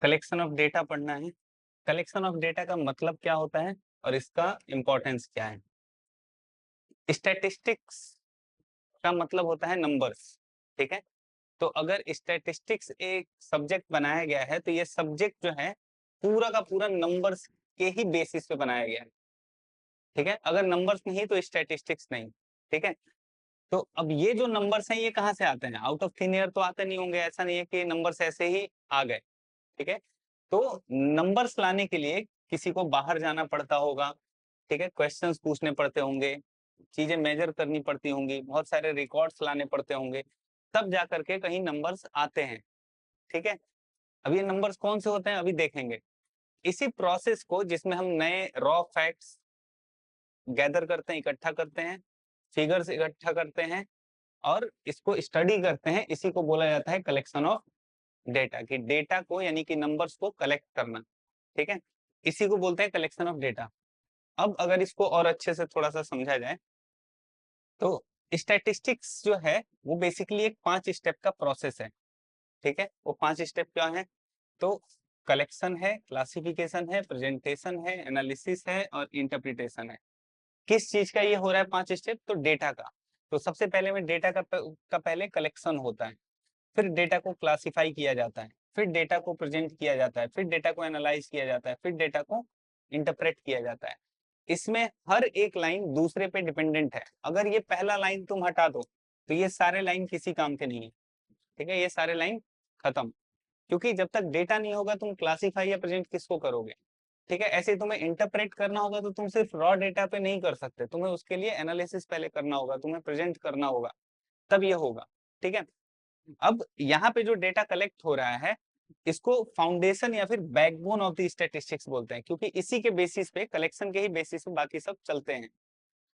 Collection of data पढ़ना है। Collection of data का मतलब क्या होता है और इसका इंपॉर्टेंस क्या है। स्टैटिस्टिक्स का मतलब होता है नंबर्स, ठीक है। तो अगर स्टैटिस्टिक्स एक सब्जेक्ट बनाया गया है तो ये सब्जेक्ट जो है पूरा का पूरा नंबर्स के ही बेसिस पे बनाया गया है, ठीक है। अगर नंबर्स नहीं तो स्टैटिस्टिक्स नहीं, ठीक है। तो अब ये जो नंबर्स हैं ये कहाँ से आते हैं? आउट ऑफ थिन एयर तो आते नहीं होंगे, ऐसा नहीं है कि नंबर्स ऐसे ही आ गए, ठीक है। तो नंबर्स लाने के लिए किसी को बाहर जाना पड़ता होगा, ठीक है, क्वेश्चंस पूछने पड़ते होंगे, चीजें मेजर करनी पड़ती होंगी, बहुत सारे रिकॉर्ड्स लाने पड़ते होंगे, तब जा करके कहीं नंबर्स आते हैं, ठीक है। अब ये नंबर्स कौन से होते हैं अभी देखेंगे। इसी प्रोसेस को जिसमें हम नए रॉ फैक्ट्स गैदर करते हैं, इकट्ठा करते हैं, फिगर्स इकट्ठा करते हैं और इसको स्टडी करते हैं, इसी को बोला जाता है कलेक्शन ऑफ डेटा। कि डेटा को यानी कि नंबर्स को कलेक्ट करना, ठीक है, इसी को बोलते हैं कलेक्शन ऑफ डेटा। अब अगर इसको और अच्छे से थोड़ा सा समझा जाए तो स्टैटिस्टिक्स जो है वो बेसिकली एक 5 स्टेप का प्रोसेस है, ठीक है। वो 5 स्टेप क्या है? तो कलेक्शन है, क्लासिफिकेशन है, प्रेजेंटेशन है, एनालिसिस है और इंटरप्रिटेशन है। किस चीज का ये हो रहा है 5 स्टेप? तो डेटा का। तो सबसे पहले में डेटा का पहले कलेक्शन होता है, फिर डेटा को क्लासिफाई किया जाता है, फिर डेटा को प्रेजेंट किया जाता है, फिर डेटा को एनालाइज किया जाता है, फिर डेटा को इंटरप्रेट किया जाता है। इसमें हर एक लाइन दूसरे पे डिपेंडेंट है। अगर ये पहला लाइन तुम हटा दो तो ये सारे लाइन किसी काम के नहीं है, ठीक है, ये सारे लाइन खत्म। क्योंकि जब तक डेटा नहीं होगा तुम क्लासिफाई या प्रेजेंट किसको करोगे, ठीक है। ऐसे तुम्हें इंटरप्रेट करना होगा तो तुम सिर्फ रॉ डेटा पे नहीं कर सकते, तुम्हें उसके लिए एनालिसिस पहले करना होगा, तुम्हें प्रेजेंट करना होगा, तब ये होगा, ठीक है। अब यहाँ पे जो डेटा कलेक्ट हो रहा है इसको फाउंडेशन या फिर बैकबोन ऑफ द स्टैटिस्टिक्स बोलते हैं, क्योंकि इसी के बेसिस पे, कलेक्शन के ही बेसिस पे बाकी सब चलते हैं।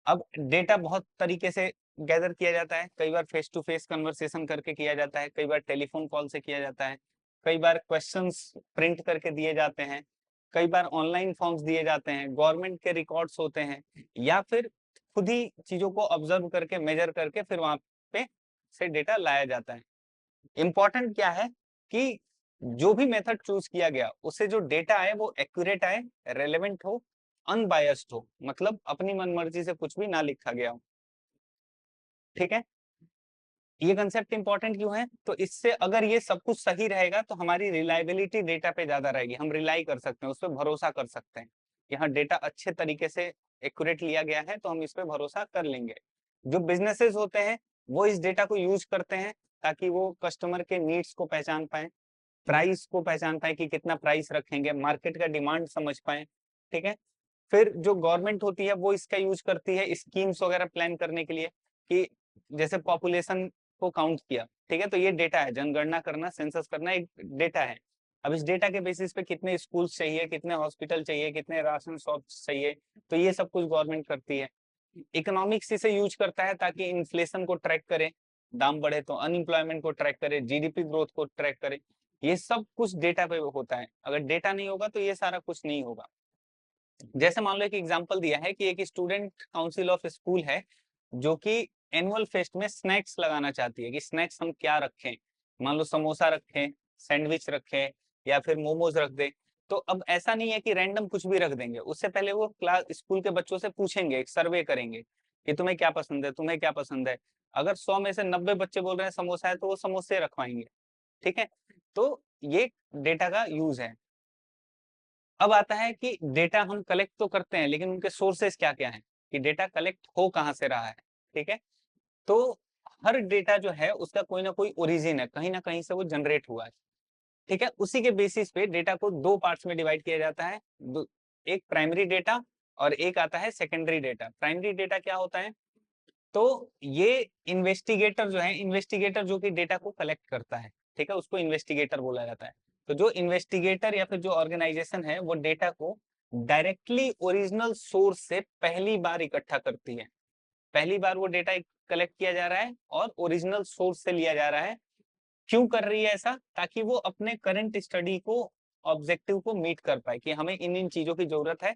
अब डेटा बहुत तरीके से गैदर किया जाता है, कई बार फेस टू फेस कन्वर्सेशन करके किया जाता है, कई बार टेलीफोन कॉल से किया जाता है, कई बार क्वेश्चंस प्रिंट करके दिए जाते हैं, कई बार ऑनलाइन फॉर्म्स दिए जाते हैं, गवर्नमेंट के रिकॉर्ड्स होते हैं, या फिर खुद ही चीजों को ऑब्जर्व करके मेजर करके फिर वहां पे से डेटा लाया जाता है। इंपॉर्टेंट क्या है कि जो भी मेथड चूज किया गया उससे जो डेटा आए वो एक्यूरेट आए, रेलेवेंट हो, अनबायस्ड हो, मतलब अपनी मनमर्जी से कुछ भी ना लिखा गया हो, ठीक है। ये कंसेप्ट इंपॉर्टेंट क्यों है? तो इससे अगर ये सब कुछ सही रहेगा तो हमारी रिलायबिलिटी डेटा पे ज्यादा रहेगी, हम रिलाई कर सकते हैं, उस पर भरोसा कर सकते हैं कि हाँ डेटा अच्छे तरीके से एक्यूरेट लिया गया है तो हम इस पे भरोसा कर लेंगे। जो बिजनेसेस होते हैं वो इस डेटा को यूज करते हैं ताकि वो कस्टमर के नीड्स को पहचान पाए, प्राइस को पहचान पाए कि कितना प्राइस रखेंगे, मार्केट का डिमांड समझ पाए, ठीक है। फिर जो गवर्नमेंट होती है वो इसका यूज करती है स्कीम्स वगैरह प्लान करने के लिए, कि जैसे पॉपुलेशन को काउंट किया, ठीक है, तो ये डेटा है, जनगणना करना, सेंसस करना एक डेटा है। अब इस डेटा के बेसिस पे कितने स्कूल्स चाहिए, कितने हॉस्पिटल चाहिए, कितने राशन शॉप्स चाहिए, तो ये सब कुछ गवर्नमेंट करती है। इकोनॉमिक्स इसे यूज करता है ताकि इन्फ्लेशन को ट्रैक करे, दाम बढ़े तो अनएम्प्लॉयमेंट को ट्रैक करे, जीडीपी ग्रोथ को ट्रैक करे। ये सब कुछ डेटा पे होता है, अगर डेटा नहीं होगा तो ये सारा कुछ नहीं होगा। जैसे मान लो एक एग्जांपल दिया है कि एक स्टूडेंट काउंसिल ऑफ स्कूल है जो कि एनुअल फेस्ट में स्नैक्स लगाना चाहती है कि स्नैक्स हम क्या रखें, मान लो समोसा रखें, सैंडविच रखें या फिर मोमोज रख दें। तो अब ऐसा नहीं है कि रैंडम कुछ भी रख देंगे, उससे पहले वो क्लास स्कूल के बच्चों से पूछेंगे, एक सर्वे करेंगे कि तुम्हें क्या पसंद है, तुम्हें क्या पसंद है। अगर 100 में से 90 बच्चे बोल रहे हैं समोसा है तो वो समोसे रखवाएंगे, ठीक है। तो ये डेटा का यूज है। अब आता है कि डेटा हम कलेक्ट तो करते हैं लेकिन उनके सोर्सेस क्या क्या हैं, कि डेटा कलेक्ट हो कहां से रहा है, ठीक है। तो हर डेटा जो है उसका कोई ना कोई ओरिजिन है, कहीं ना कहीं से वो जनरेट हुआ है, ठीक है। उसी के बेसिस पे डेटा को दो पार्ट्स में डिवाइड किया जाता है, एक प्राइमरी डेटा और एक आता है सेकेंडरी डेटा। प्राइमरी डेटा क्या होता है? तो ये इन्वेस्टिगेटर जो है, इन्वेस्टिगेटर जो कि डेटा को कलेक्ट करता है, ठीक है, उसको इन्वेस्टिगेटर बोला जाता है। तो जो इन्वेस्टिगेटर या फिर जो ऑर्गेनाइजेशन है वो डेटा को डायरेक्टली ओरिजिनल सोर्स से पहली बार इकट्ठा करती है, पहली बार वो डेटा कलेक्ट किया जा रहा है और ओरिजिनल सोर्स से लिया जा रहा है। क्यों कर रही है ऐसा? ताकि वो अपने करंट स्टडी को, ऑब्जेक्टिव को मीट कर पाए कि हमें इन इन चीजों की जरूरत है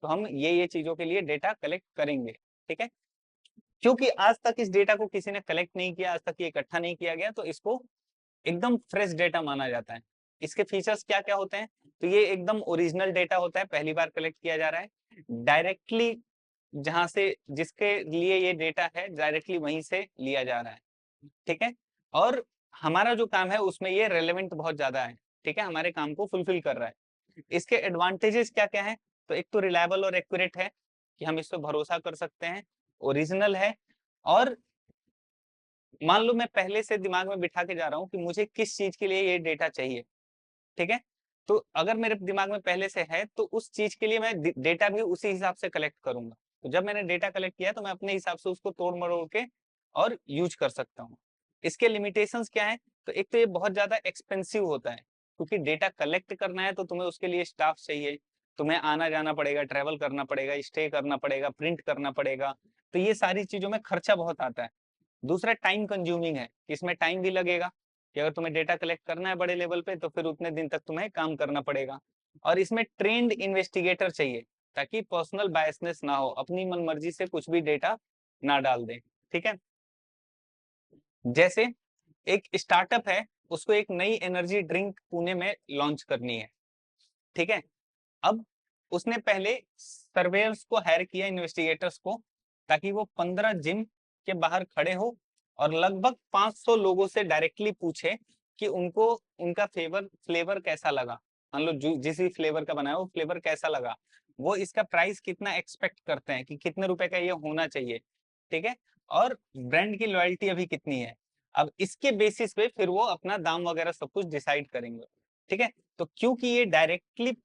तो हम ये चीजों के लिए डेटा कलेक्ट करेंगे, ठीक है। क्योंकि आज तक इस डेटा को किसी ने कलेक्ट नहीं किया, आज तक ये इकट्ठा नहीं किया गया, तो इसको एकदम फ्रेश डेटा माना जाता है। इसके फीचर्स क्या क्या होते हैं? तो ये एकदम ओरिजिनल डेटा होता है, पहली बार कलेक्ट किया जा रहा है, डायरेक्टली जहां से जिसके लिए ये डेटा है डायरेक्टली वहीं से लिया जा रहा है, ठीक है। और हमारा जो काम है उसमें ये रेलेवेंट बहुत ज्यादा है, ठीक है, हमारे काम को फुलफिल कर रहा है। इसके एडवांटेजेस क्या क्या है? तो एक तो रिलायबल और एक्यूरेट है कि हम इस पर भरोसा कर सकते हैं, ओरिजिनल है, और मान लो मैं पहले से दिमाग में बिठा के जा रहा हूँ कि मुझे किस चीज के लिए ये डेटा चाहिए, ठीक है, तो अगर मेरे दिमाग में पहले से है तो उस चीज के लिए मैं डेटा भी उसी हिसाब से कलेक्ट करूंगा। तो जब मैंने डेटा कलेक्ट किया तो मैं अपने हिसाब से उसको तोड़ मरोड़ के और यूज कर सकता हूँ। इसके लिमिटेशंस क्या है? तो एक तो ये बहुत ज्यादा एक्सपेंसिव होता है, क्योंकि डेटा कलेक्ट करना है तो तुम्हें उसके लिए स्टाफ चाहिए, तुम्हें आना जाना पड़ेगा, ट्रेवल करना पड़ेगा, स्टे करना पड़ेगा, प्रिंट करना पड़ेगा, तो ये सारी चीजों में खर्चा बहुत आता है। दूसरा टाइम कंज्यूमिंग है, इसमें टाइम भी लगेगा कि अगर तुम्हें डेटा कलेक्ट करना है बड़े लेवल पे तो फिर उतने दिन तक तुम्हें काम करना पड़ेगा। और इसमें ट्रेंड इन्वेस्टिगेटर चाहिए ताकि पर्सनल बायसनेस ना हो, अपनी मनमर्जी से कुछ भी डेटा ना डाल दें, ठीक है। जैसे एक स्टार्टअप है, उसको एक नई एनर्जी ड्रिंक पुणे में लॉन्च करनी है, ठीक है। अब उसने पहले सर्वेयर्स को हायर किया, इन्वेस्टिगेटर्स को, ताकि वो 15 जिम के बाहर खड़े हो और लगभग 500 लोगों से डायरेक्टली पूछे कि उनको उनका फ्लेवर कैसा लगा, मान लो जिस भी फ्लेवर का बनाया वो फ्लेवर कैसा लगा, वो इसका प्राइस कितना एक्सपेक्ट करते हैं कि कितने रुपए का ये होना चाहिए, ठीक है, और ब्रांड की लॉयल्टी अभी कितनी है। अब इसके बेसिस पे फिर वो अपना दाम वगैरह सब कुछ डिसाइड करेंगे, ठीक है। तो क्योंकि ये डायरेक्टली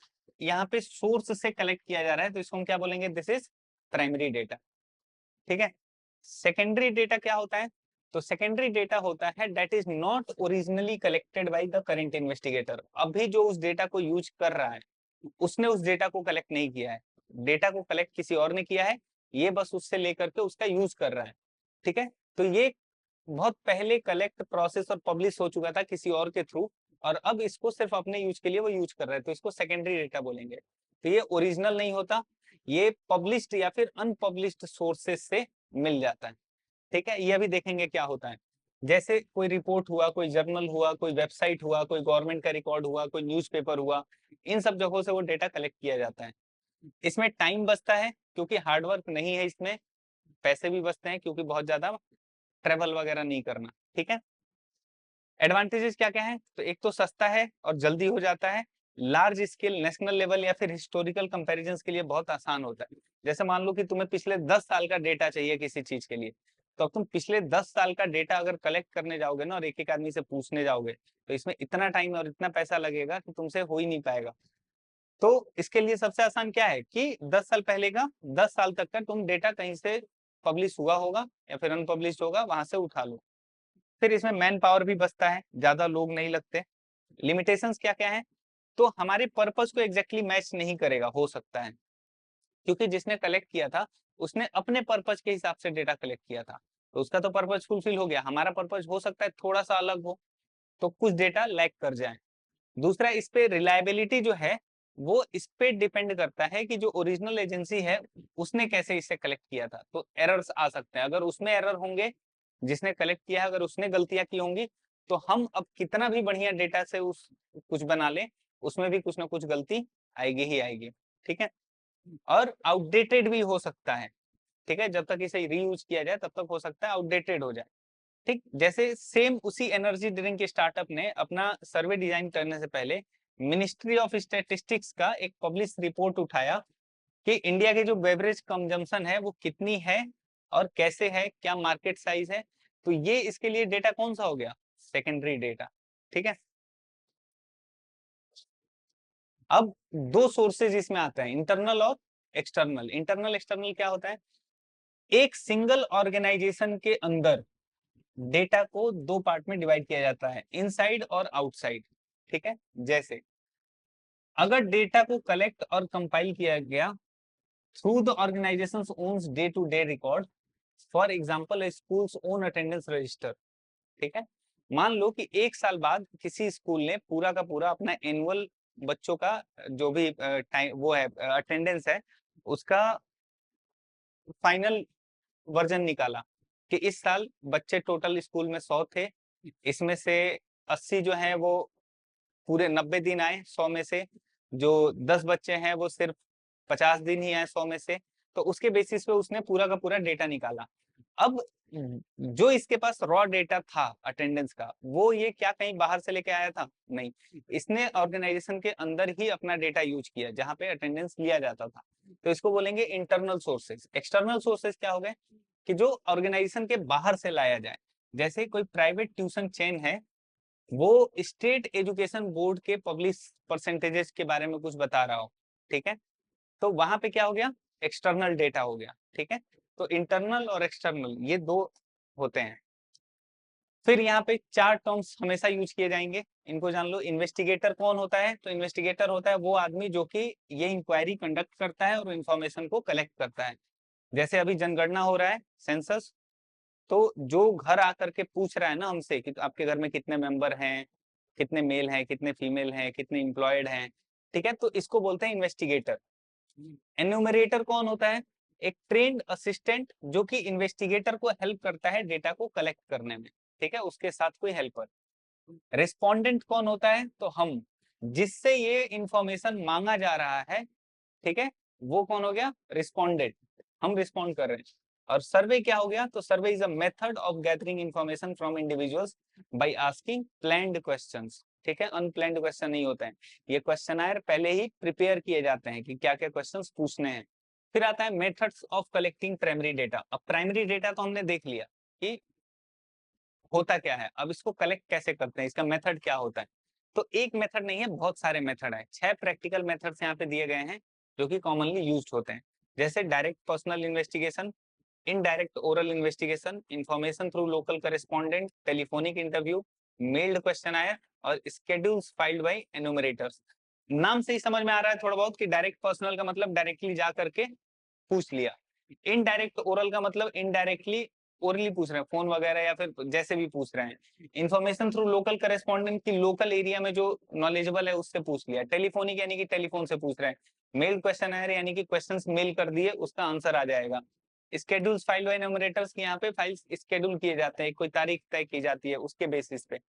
यहाँ पे सोर्स से कलेक्ट किया जा रहा है तो इसको हम क्या बोलेंगे? दिस इज प्राइमरी डेटा, ठीक है। सेकेंडरी डेटा क्या होता है? तो सेकेंडरी डेटा होता है that is not originally collected by the current investigator. अभी जो उस डेटा को यूज कर रहा है उसने उस डेटा को कलेक्ट नहीं किया है, डेटा को कलेक्ट किसी और ने किया है, ये बस उससे लेकर के उसका यूज कर रहा है, ठीक है। तो ये बहुत पहले कलेक्ट प्रोसेस और पब्लिश हो चुका था किसी और के थ्रू, और अब इसको सिर्फ अपने यूज के लिए वो यूज कर रहा है, तो इसको सेकेंडरी डेटा बोलेंगे। तो ये ओरिजिनल नहीं होता, ये पब्लिश्ड या फिर अनपब्लिश्ड सोर्सेस से मिल जाता है, ठीक है। ये अभी देखेंगे क्या होता है। जैसे कोई रिपोर्ट हुआ, कोई जर्नल हुआ, कोई वेबसाइट हुआ, कोई गवर्नमेंट का रिकॉर्ड हुआ, कोई न्यूज़पेपर हुआ, इन सब जगहों से वो डेटा कलेक्ट किया जाता है। इसमें टाइम बचता है क्योंकि हार्डवर्क नहीं है इसमें, पैसे भी बचते हैं क्योंकि बहुत ज्यादा ट्रेवल वगैरह नहीं करना, ठीक है। एडवांटेजेस क्या क्या है? तो एक तो सस्ता है और जल्दी हो जाता है, लार्ज स्केल नेशनल लेवल या फिर हिस्टोरिकल कंपैरिजंस के लिए बहुत आसान होता है। जैसे मान लो कि तुम्हें पिछले 10 साल का डेटा चाहिए किसी चीज के लिए, तो अब तुम पिछले 10 साल का डेटा अगर कलेक्ट करने जाओगे ना और एक एक आदमी से पूछने जाओगे तो इसमें इतना टाइम और इतना पैसा लगेगा कि तुमसे हो ही नहीं पाएगा। तो इसके लिए सबसे आसान क्या है कि 10 साल पहले का 10 साल तक का तुम डेटा कहीं से पब्लिश हुआ होगा या फिर अनपब्लिश होगा वहां से उठा लो। फिर इसमें मैन पावर भी बचता है, ज्यादा लोग नहीं लगते। लिमिटेशंस क्या क्या है? तो हमारे पर्पस को एग्जैक्टली मैच नहीं करेगा, हो सकता है, क्योंकि जिसने कलेक्ट किया था उसने अपने पर्पस के हिसाब से डेटा कलेक्ट किया था, तो उसका तो पर्पस फुलफिल हो गया, हमारा पर्पस हो सकता है थोड़ा सा अलग हो, तो कुछ डेटा लैग कर जाए। दूसरा, इस पे रिलायबिलिटी जो है वो इस पे डिपेंड करता है कि जो ओरिजिनल एजेंसी है उसने कैसे इसे कलेक्ट किया था, तो एरर्स आ सकते हैं, अगर उसमें एरर होंगे, जिसने कलेक्ट किया है अगर उसने गलतियां की होंगी, तो हम अब कितना भी बढ़िया डेटा से उस कुछ बना ले उसमें भी कुछ ना कुछ गलती आएगी ही आएगी, ठीक है। और आउटडेटेड भी हो सकता है, ठीक है, जब तक इसे रीयूज किया जाए तब तक हो सकता है आउटडेटेड हो जाए, ठीक। जैसे सेम उसी एनर्जी ड्रिंक के स्टार्टअप ने अपना सर्वे डिजाइन करने से पहले मिनिस्ट्री ऑफ स्टैटिस्टिक्स का एक पब्लिश रिपोर्ट उठाया कि इंडिया की जो बेवरेज कंजम्पशन है वो कितनी है और कैसे है, क्या मार्केट साइज है, तो ये इसके लिए डेटा कौन सा हो गया? सेकेंडरी डेटा, ठीक है। अब दो सोर्सेज इसमें आते हैं, इंटरनल और एक्सटर्नल। इंटरनल एक्सटर्नल क्या होता है? एक सिंगल ऑर्गेनाइजेशन के अंदर डेटा को दो पार्ट में डिवाइड किया जाता है, इनसाइड और आउटसाइड, ठीक है। जैसे अगर डेटा को कलेक्ट और कंपाइल किया गया through the organisations owns day to day record, for example schools own attendance register, ठीक है। मान लो कि एक साल बाद किसी स्कूल ने पूरा का पूरा अपना एनुअल बच्चों का जो भी टाइम वो है अटेंडेंस है उसका फाइनल वर्जन निकाला, कि इस साल बच्चे टोटल स्कूल में 100 थे, इसमें से 80 जो है वो पूरे 90 दिन आए 100 में से, जो 10 बच्चे हैं वो सिर्फ 50 दिन ही आए 100 में से। तो उसके बेसिस पे उसने पूरा का पूरा डेटा निकाला। अब जो इसके पास रॉ डेटा था अटेंडेंस का, वो ये क्या कहीं बाहर से लेके आया था? नहीं, इसने ऑर्गेनाइजेशन के अंदर ही अपना डेटा यूज किया जहां पे अटेंडेंस लिया जाता था। तो इसको बोलेंगे इंटरनल सोर्सेज। एक्सटर्नल सोर्सेज क्या हो गए? कि जो ऑर्गेनाइजेशन के बाहर से लाया जाए। जैसे कोई प्राइवेट ट्यूशन चेन है, वो स्टेट एजुकेशन बोर्ड के पब्लिश परसेंटेजेस के बारे में कुछ बता रहा हो, ठीक है, तो वहां पे क्या हो गया? एक्सटर्नल डेटा हो गया, ठीक है। तो इंटरनल और एक्सटर्नल ये दो होते हैं। फिर यहाँ पे 4 टर्म्स हमेशा यूज किए जाएंगे, इनको जान लो। इन्वेस्टिगेटर कौन होता है? तो इन्वेस्टिगेटर होता है वो आदमी जो कि ये इंक्वायरी कंडक्ट करता है और इंफॉर्मेशन को कलेक्ट करता है। जैसे अभी जनगणना हो रहा है, सेंसस, तो जो घर आकर के पूछ रहा है ना हमसे कि आपके घर में कितने मेंबर हैं, कितने मेल हैं, कितने फीमेल हैं, कितने एम्प्लॉयड हैं, ठीक है, तो इसको बोलते हैं इन्वेस्टिगेटर। एन्यूमरेटर कौन होता है? एक ट्रेन्ड असिस्टेंट जो कि इन्वेस्टिगेटर को हेल्प करता है डेटा को कलेक्ट करने में, ठीक है, उसके साथ कोई हेल्पर। रिस्पोंडेंट कौन होता है? तो हम, जिससे ये इंफॉर्मेशन मांगा जा रहा है, ठीक है, वो कौन हो गया? रिस्पोंडेंट, हम रिस्पॉन्ड कर रहे हैं। और सर्वे क्या हो गया? तो सर्वे is a method of gathering information from individuals by asking planned questions, ठीक है, अनप्लान्ड क्वेश्चन नहीं होते हैं। ये क्वेश्चनर पहले ही प्रिपेयर किए जाते हैं कि क्या क्या क्वेश्चंस पूछने हैं। फिर आता है methods of collecting primary data. अब प्राइमरी डेटा तो हमने देख लिया कि होता क्या है, अब इसको कलेक्ट कैसे करते हैं, इसका मेथड क्या होता है। तो एक मेथड नहीं है, बहुत सारे मेथड है। 6 प्रैक्टिकल मेथड्स यहाँ पे दिए गए हैं जो कि कॉमनली यूज्ड होते हैं। जैसे direct personal investigation, indirect oral investigation, information through local correspondent, telephonic interview, meld questionnaire और स्केड्यूल्स फाइल्ड बाय एनुमरेटर्स। नाम से ही समझ में आ रहा है थोड़ा बहुत कि डायरेक्ट पर्सनल का मतलब डायरेक्टली जा करके पूछ लिया। इनडायरेक्ट ओरल का मतलब इनडायरेक्टली ओरली पूछ रहे हैं, फोन वगैरह या फिर जैसे भी पूछ रहे हैं। इन्फॉर्मेशन थ्रू लोकल करेस्पॉन्डेंट की लोकल एरिया में जो नॉलेजेबल है उससे पूछ लिया। टेलीफोनिक यानी कि टेलीफोन से पूछ रहे हैं। मेल क्वेश्चन है यानी कि क्वेश्चंस मेल कर दिए, उसका आंसर आ जाएगा। स्केड्यूल्स फाइल बाय न्यूमरेटर्स की यहाँ पे फाइल्स स्केड्यूल किए जाते हैं, कोई तारीख तय की जाती है उसके बेसिस पे।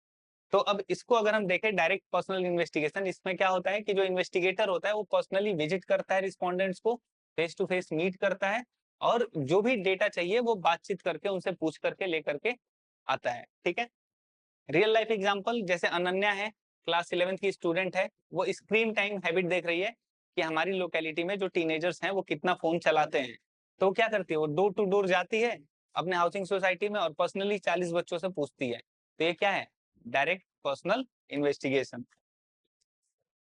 तो अब इसको अगर हम देखें डायरेक्ट पर्सनल इन्वेस्टिगेशन, इसमें क्या होता है कि जो इन्वेस्टिगेटर होता है वो पर्सनली विजिट करता है रिस्पोंडेंट्स को, फेस टू फेस मीट करता है और जो भी डेटा चाहिए वो बातचीत करके उनसे पूछ करके लेकर के आता है, ठीक है। रियल लाइफ एग्जांपल, जैसे अनन्या है, क्लास 11th की स्टूडेंट है, वो स्क्रीन टाइम हैबिट देख रही है कि हमारी लोकेलिटी में जो टीनेजर्स हैं वो कितना फोन चलाते हैं। तो क्या करती है, वो डोर टू डोर जाती है अपने हाउसिंग सोसाइटी में और पर्सनली 40 बच्चों से पूछती है। तो ये क्या है? Direct personal investigation.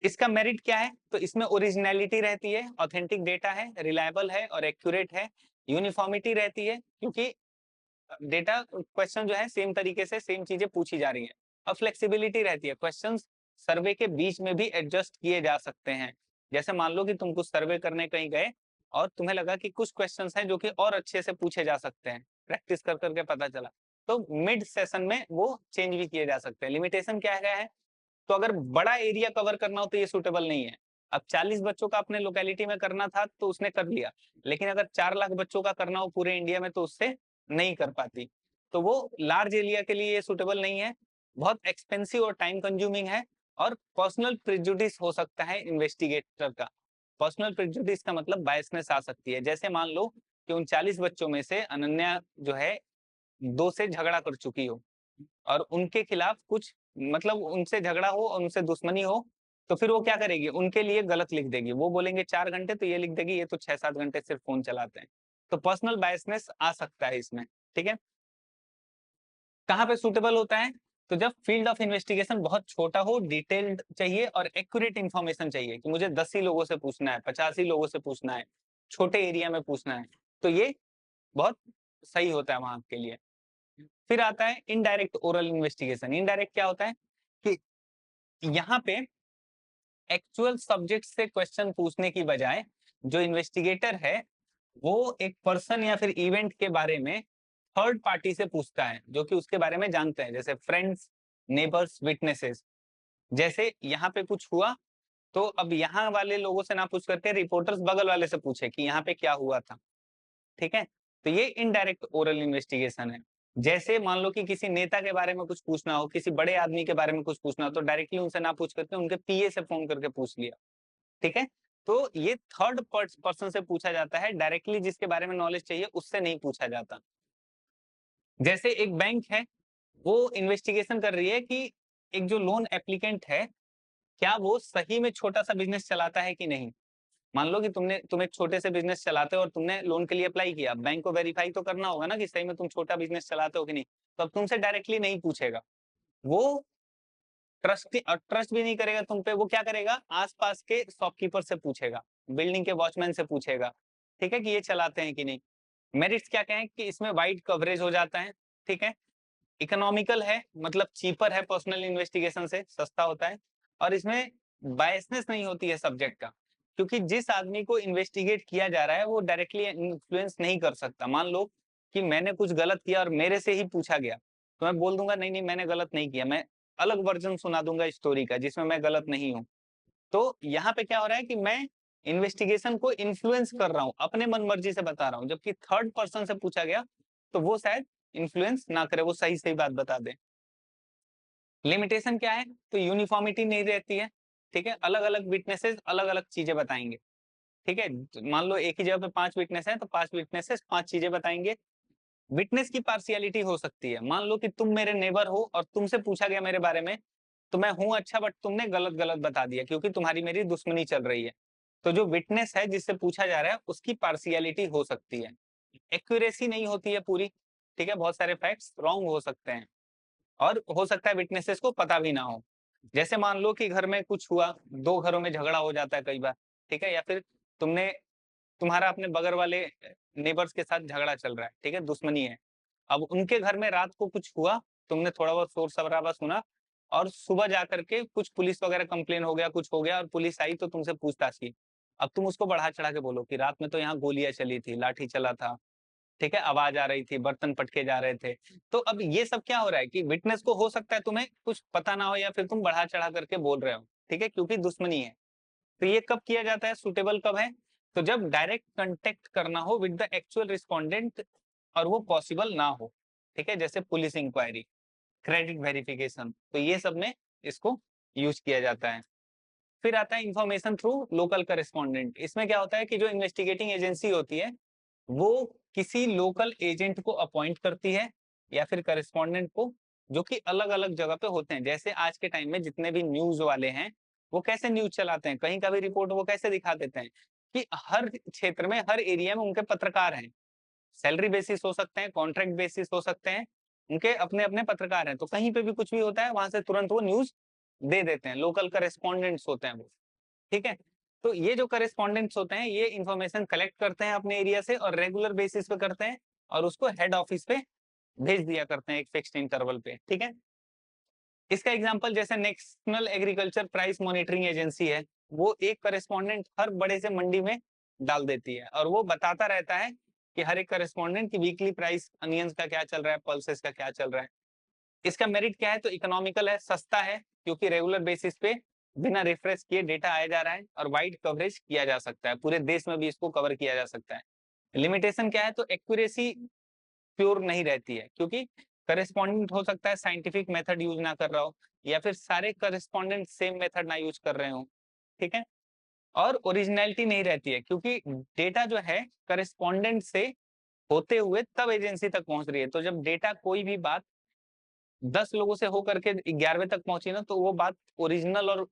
इसका मेरिट क्या है? तो इसमें ओरिजिनलिटी रहती है, ऑथेंटिक डेटा है, रिलायबल है और एक्यूरेट है, यूनिफॉर्मिटी रहती है क्योंकि डेटा क्वेश्चन जो है सेम तरीके से सेम चीजें पूछी जा रही है। और फ्लेक्सिबिलिटी रहती है, क्वेश्चंस सर्वे के बीच में भी एडजस्ट किए जा सकते हैं। जैसे मान लो कि तुम कुछ सर्वे करने कहीं गए और तुम्हें लगा कि कुछ क्वेश्चंस हैं जो कि और अच्छे से पूछे जा सकते हैं, प्रैक्टिस कर करके पता चला, तो मिड सेशन में वो चेंज भी किए जा सकते हैं। लिमिटेशन क्या है? तो अगर बड़ा एरिया कवर करना हो तो ये सुटेबल नहीं है। अब 40 बच्चों का अपने लोकेलिटी में करना था तो उसने कर लिया, लेकिन अगर 4 लाख बच्चों का करना हो पूरे इंडिया में तो उससे नहीं कर पाती। तो वो लार्ज एरिया के लिए ये सुटेबल नहीं है, बहुत एक्सपेंसिव और टाइम कंज्यूमिंग है और पर्सनल प्रेजुडिस हो सकता है इन्वेस्टिगेटर का। पर्सनल प्रेजुडिस का मतलब बायसनेस आ सकती है। जैसे मान लो कि उन 40 बच्चों में से अनन्या जो है 2 से झगड़ा कर चुकी हो और उनके खिलाफ कुछ, मतलब उनसे झगड़ा हो और उनसे दुश्मनी हो, तो फिर वो क्या करेगी? उनके लिए गलत लिख देगी। वो बोलेंगे 4 घंटे तो ये लिख देगी ये तो 6-7 घंटे सिर्फ फोन चलाते हैं। तो पर्सनल बायसनेस आ सकता है इसमें, ठीक है। कहाँ पे सुटेबल होता है? तो जब फील्ड ऑफ इन्वेस्टिगेशन बहुत छोटा हो, डिटेल्ड चाहिए और एक्यूरेट इन्फॉर्मेशन चाहिए कि मुझे 10 ही लोगों से पूछना है, 50 ही लोगों से पूछना है, छोटे एरिया में पूछना है, तो ये बहुत सही होता है वहां के लिए। फिर आता है इनडायरेक्ट ओरल इन्वेस्टिगेशन। इनडायरेक्ट क्या होता है कि यहाँ पे एक्चुअल सब्जेक्ट से क्वेश्चन पूछने की बजाय जो इन्वेस्टिगेटर है वो एक पर्सन या फिर इवेंट के बारे में थर्ड पार्टी से पूछता है जो कि उसके बारे में जानते हैं, जैसे फ्रेंड्स, नेबर्स, विटनेसेस। जैसे यहाँ पे कुछ हुआ तो अब यहाँ वाले लोगों से ना पूछ करके रिपोर्टर्स बगल वाले से पूछे कि यहाँ पे क्या हुआ था, ठीक है। तो ये इनडायरेक्ट ओरल इन्वेस्टिगेशन है। जैसे मान लो कि किसी नेता के बारे में कुछ पूछना हो, किसी बड़े आदमी के बारे में कुछ पूछना हो, तो डायरेक्टली उनसे ना पूछ करके उनके पीए से फोन करके पूछ लिया, ठीक है। तो ये थर्ड पर्सन से पूछा जाता है, डायरेक्टली जिसके बारे में नॉलेज चाहिए उससे नहीं पूछा जाता। जैसे एक बैंक है, वो इन्वेस्टिगेशन कर रही है कि एक जो लोन एप्लीकेंट है, क्या वो सही में छोटा सा बिजनेस चलाता है कि नहीं। मान लो कि तुम एक छोटे से बिजनेस चलाते हो और तुमने लोन के लिए अप्लाई किया, बैंक को वेरीफाई तो करना होगा ना कि सही में तुम छोटा बिजनेस चलाते हो कि नहीं। तो अब तुमसे डायरेक्टली नहीं पूछेगा, वो ट्रस्ट भी नहीं करेगा तुम पे। वो क्या करेगा, आसपास के शॉपकीपर से पूछेगा, बिल्डिंग के वॉचमैन से पूछेगा, ठीक है, कि ये चलाते हैं कि नहीं। मेरिट्स क्या क्या है कि इसमें वाइड कवरेज हो जाता है, ठीक है, इकोनॉमिकल है, मतलब चीपर है पर्सनल इन्वेस्टिगेशन से, सस्ता होता है, और इसमें बायसनेस नहीं होती है सब्जेक्ट का, क्योंकि जिस आदमी को इन्वेस्टिगेट किया जा रहा है वो डायरेक्टली इन्फ्लुएंस नहीं कर सकता। मान लो कि मैंने कुछ गलत किया और मेरे से ही पूछा गया, तो मैं बोल दूंगा नहीं नहीं मैंने गलत नहीं किया, मैं अलग वर्जन सुना दूंगा स्टोरी का जिसमें मैं गलत नहीं हूँ। तो यहाँ पे क्या हो रहा है कि मैं इन्वेस्टिगेशन को इन्फ्लुएंस कर रहा हूँ, अपने मन मर्जी से बता रहा हूँ, जबकि थर्ड पर्सन से पूछा गया तो वो शायद इन्फ्लुएंस ना करे, वो सही सही बात बता दे। लिमिटेशन क्या है, तो यूनिफॉर्मिटी नहीं रहती है, ठीक है, अलग अलग विटनेसेस अलग अलग चीजें बताएंगे, ठीक है। मान लो एक ही जगह पे 5 विटनेस है तो 5 विटनेसेस 5 चीजें बताएंगे। विटनेस की पार्शियलिटी हो सकती है, मान लो कि तुम मेरे नेबर हो और तुमसे पूछा गया मेरे बारे में, तो मैं हूं अच्छा बट तुमने गलत गलत बता दिया क्योंकि तुम्हारी मेरी दुश्मनी चल रही है। तो जो विटनेस है जिससे पूछा जा रहा है उसकी पार्शियलिटी हो सकती है, एक्यूरेसी नहीं होती है पूरी, ठीक है, बहुत सारे फैक्ट्स रॉन्ग हो सकते हैं, और हो सकता है विटनेसेस को पता भी ना हो। जैसे मान लो कि घर में कुछ हुआ, 2 घरों में झगड़ा हो जाता है कई बार, ठीक है, या फिर तुमने तुम्हारा अपने बगल वाले नेबर्स के साथ झगड़ा चल रहा है, ठीक है, दुश्मनी है। अब उनके घर में रात को कुछ हुआ, तुमने थोड़ा बहुत शोर शराबा सुना, और सुबह जाकर के कुछ पुलिस वगैरह कंप्लेन हो गया, कुछ हो गया और पुलिस आई तो तुमसे पूछताछ की। अब तुम उसको बढ़ा चढ़ा के बोलो कि रात में तो यहाँ गोलियां चली थी, लाठी चला था, ठीक है, आवाज आ रही थी, बर्तन पटके जा रहे थे। तो अब ये सब क्या हो रहा है कि विटनेस को हो सकता है तुम्हें कुछ पता ना हो या फिर तुम बढ़ा चढ़ा करके बोल रहे हो, ठीक है, क्योंकि दुश्मनी है। तो ये कब किया जाता है, सुटेबल कब है, तो जब डायरेक्ट कांटेक्ट करना हो विद द एक्चुअल रिस्पोंडेंट और वो पॉसिबल ना हो, ठीक है, जैसे पुलिस इंक्वायरी, क्रेडिट वेरिफिकेशन, तो ये सब में इसको यूज किया जाता है। फिर आता है इंफॉर्मेशन थ्रू लोकल करेस्पॉन्डेंट। इसमें क्या होता है कि जो इन्वेस्टिगेटिंग एजेंसी होती है वो किसी लोकल एजेंट को अपॉइंट करती है या फिर करेस्पॉन्डेंट को, जो कि अलग अलग जगह पे होते हैं। जैसे आज के टाइम में जितने भी न्यूज वाले हैं वो कैसे न्यूज चलाते हैं, कहीं का भी रिपोर्ट वो कैसे दिखा देते हैं कि हर क्षेत्र में हर एरिया में उनके पत्रकार हैं, सैलरी बेसिस हो सकते हैं, कॉन्ट्रैक्ट बेसिस हो सकते हैं, उनके अपने अपने पत्रकार हैं। तो कहीं पे भी कुछ भी होता है वहां से तुरंत वो न्यूज दे देते हैं, लोकल करेस्पॉन्डेंट्स होते हैं वो, ठीक है। तो ये जो करेस्पॉन्डेंट्स होते हैं ये इन्फॉर्मेशन कलेक्ट करते हैं अपने एरिया से और रेगुलर बेसिस पे करते हैं और उसको हेड ऑफिस पे भेज दिया करते हैं एक फिक्स्ड इंटरवल पे, ठीक है। इसका एग्जांपल जैसे national agriculture price monitoring agency है, वो एक करेस्पॉन्डेंट हर बड़े से मंडी में डाल देती है और वो बताता रहता है कि हर एक करेस्पॉन्डेंट की वीकली प्राइस अनियंस का क्या चल रहा है, पल्सेस का क्या चल रहा है। इसका मेरिट क्या है, तो इकोनॉमिकल है, सस्ता है, क्योंकि रेगुलर बेसिस पे बिना रिफ्रेश किए डेटा आया जा रहा है और वाइड कवरेज किया जा सकता है, पूरे देश में भी इसको कवर किया जा सकता है। लिमिटेशन क्या है, तो एक्यूरेसी प्योर नहीं रहती है, क्योंकि करेस्पॉन्डेंट हो सकता है साइंटिफिक मेथड यूज ना कर रहा हो या फिर सारे करेस्पॉन्डेंट सेम मेथड ना यूज कर रहे हो, ठीक है। और ओरिजिनलिटी नहीं रहती है, क्योंकि डेटा जो है करेस्पॉन्डेंट से होते हुए तब एजेंसी तक पहुंच रही है। तो जब डेटा कोई भी बात 10 लोगों से होकर के 11वें तक पहुंची ना, तो वो बात ओरिजिनल और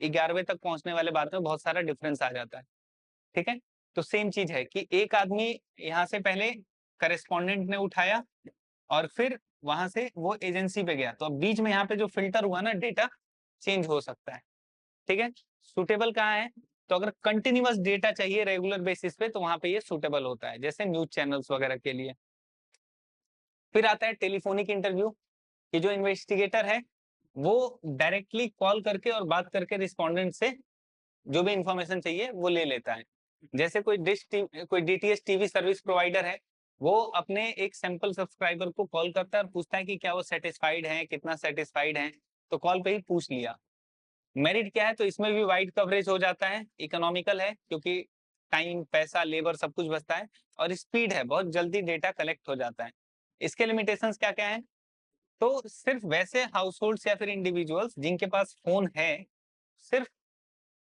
11वें तक पहुंचने वाले बात में बहुत सारा डिफरेंस आ जाता है, ठीक है। तो सेम चीज है कि एक आदमी यहाँ से पहले करेस्पॉन्डेंट ने उठाया और फिर वहां से वो एजेंसी पे गया, तो अब बीच में यहाँ पे जो फिल्टर हुआ ना डेटा चेंज हो सकता है, ठीक है। सुटेबल कहाँ है, तो अगर कंटिन्यूअस डेटा चाहिए रेगुलर बेसिस पे तो वहां पे ये सुटेबल होता है, जैसे न्यूज चैनल्स वगैरह के लिए। फिर आता है टेलीफोनिक इंटरव्यू, कि जो इन्वेस्टिगेटर है वो डायरेक्टली कॉल करके और बात करके रिस्पोंडेंट से जो भी इंफॉर्मेशन चाहिए वो ले लेता है। जैसे कोई डीटीएच टीवी सर्विस प्रोवाइडर है, वो अपने एक सैंपल सब्सक्राइबर को कॉल करता है और पूछता है कि क्या वो सेटिस्फाइड है, कितना सेटिस्फाइड है, तो कॉल पे ही पूछ लिया। मेरिट क्या है, तो इसमें भी वाइड कवरेज हो जाता है, इकोनॉमिकल है, क्योंकि टाइम, पैसा, लेबर सब कुछ बचता है, और स्पीड है, बहुत जल्दी डेटा कलेक्ट हो जाता है। इसके लिमिटेशंस क्या क्या है? तो सिर्फ वैसे हाउसहोल्ड्स या फिर इंडिविजुअल्स जिनके पास फोन है, सिर्फ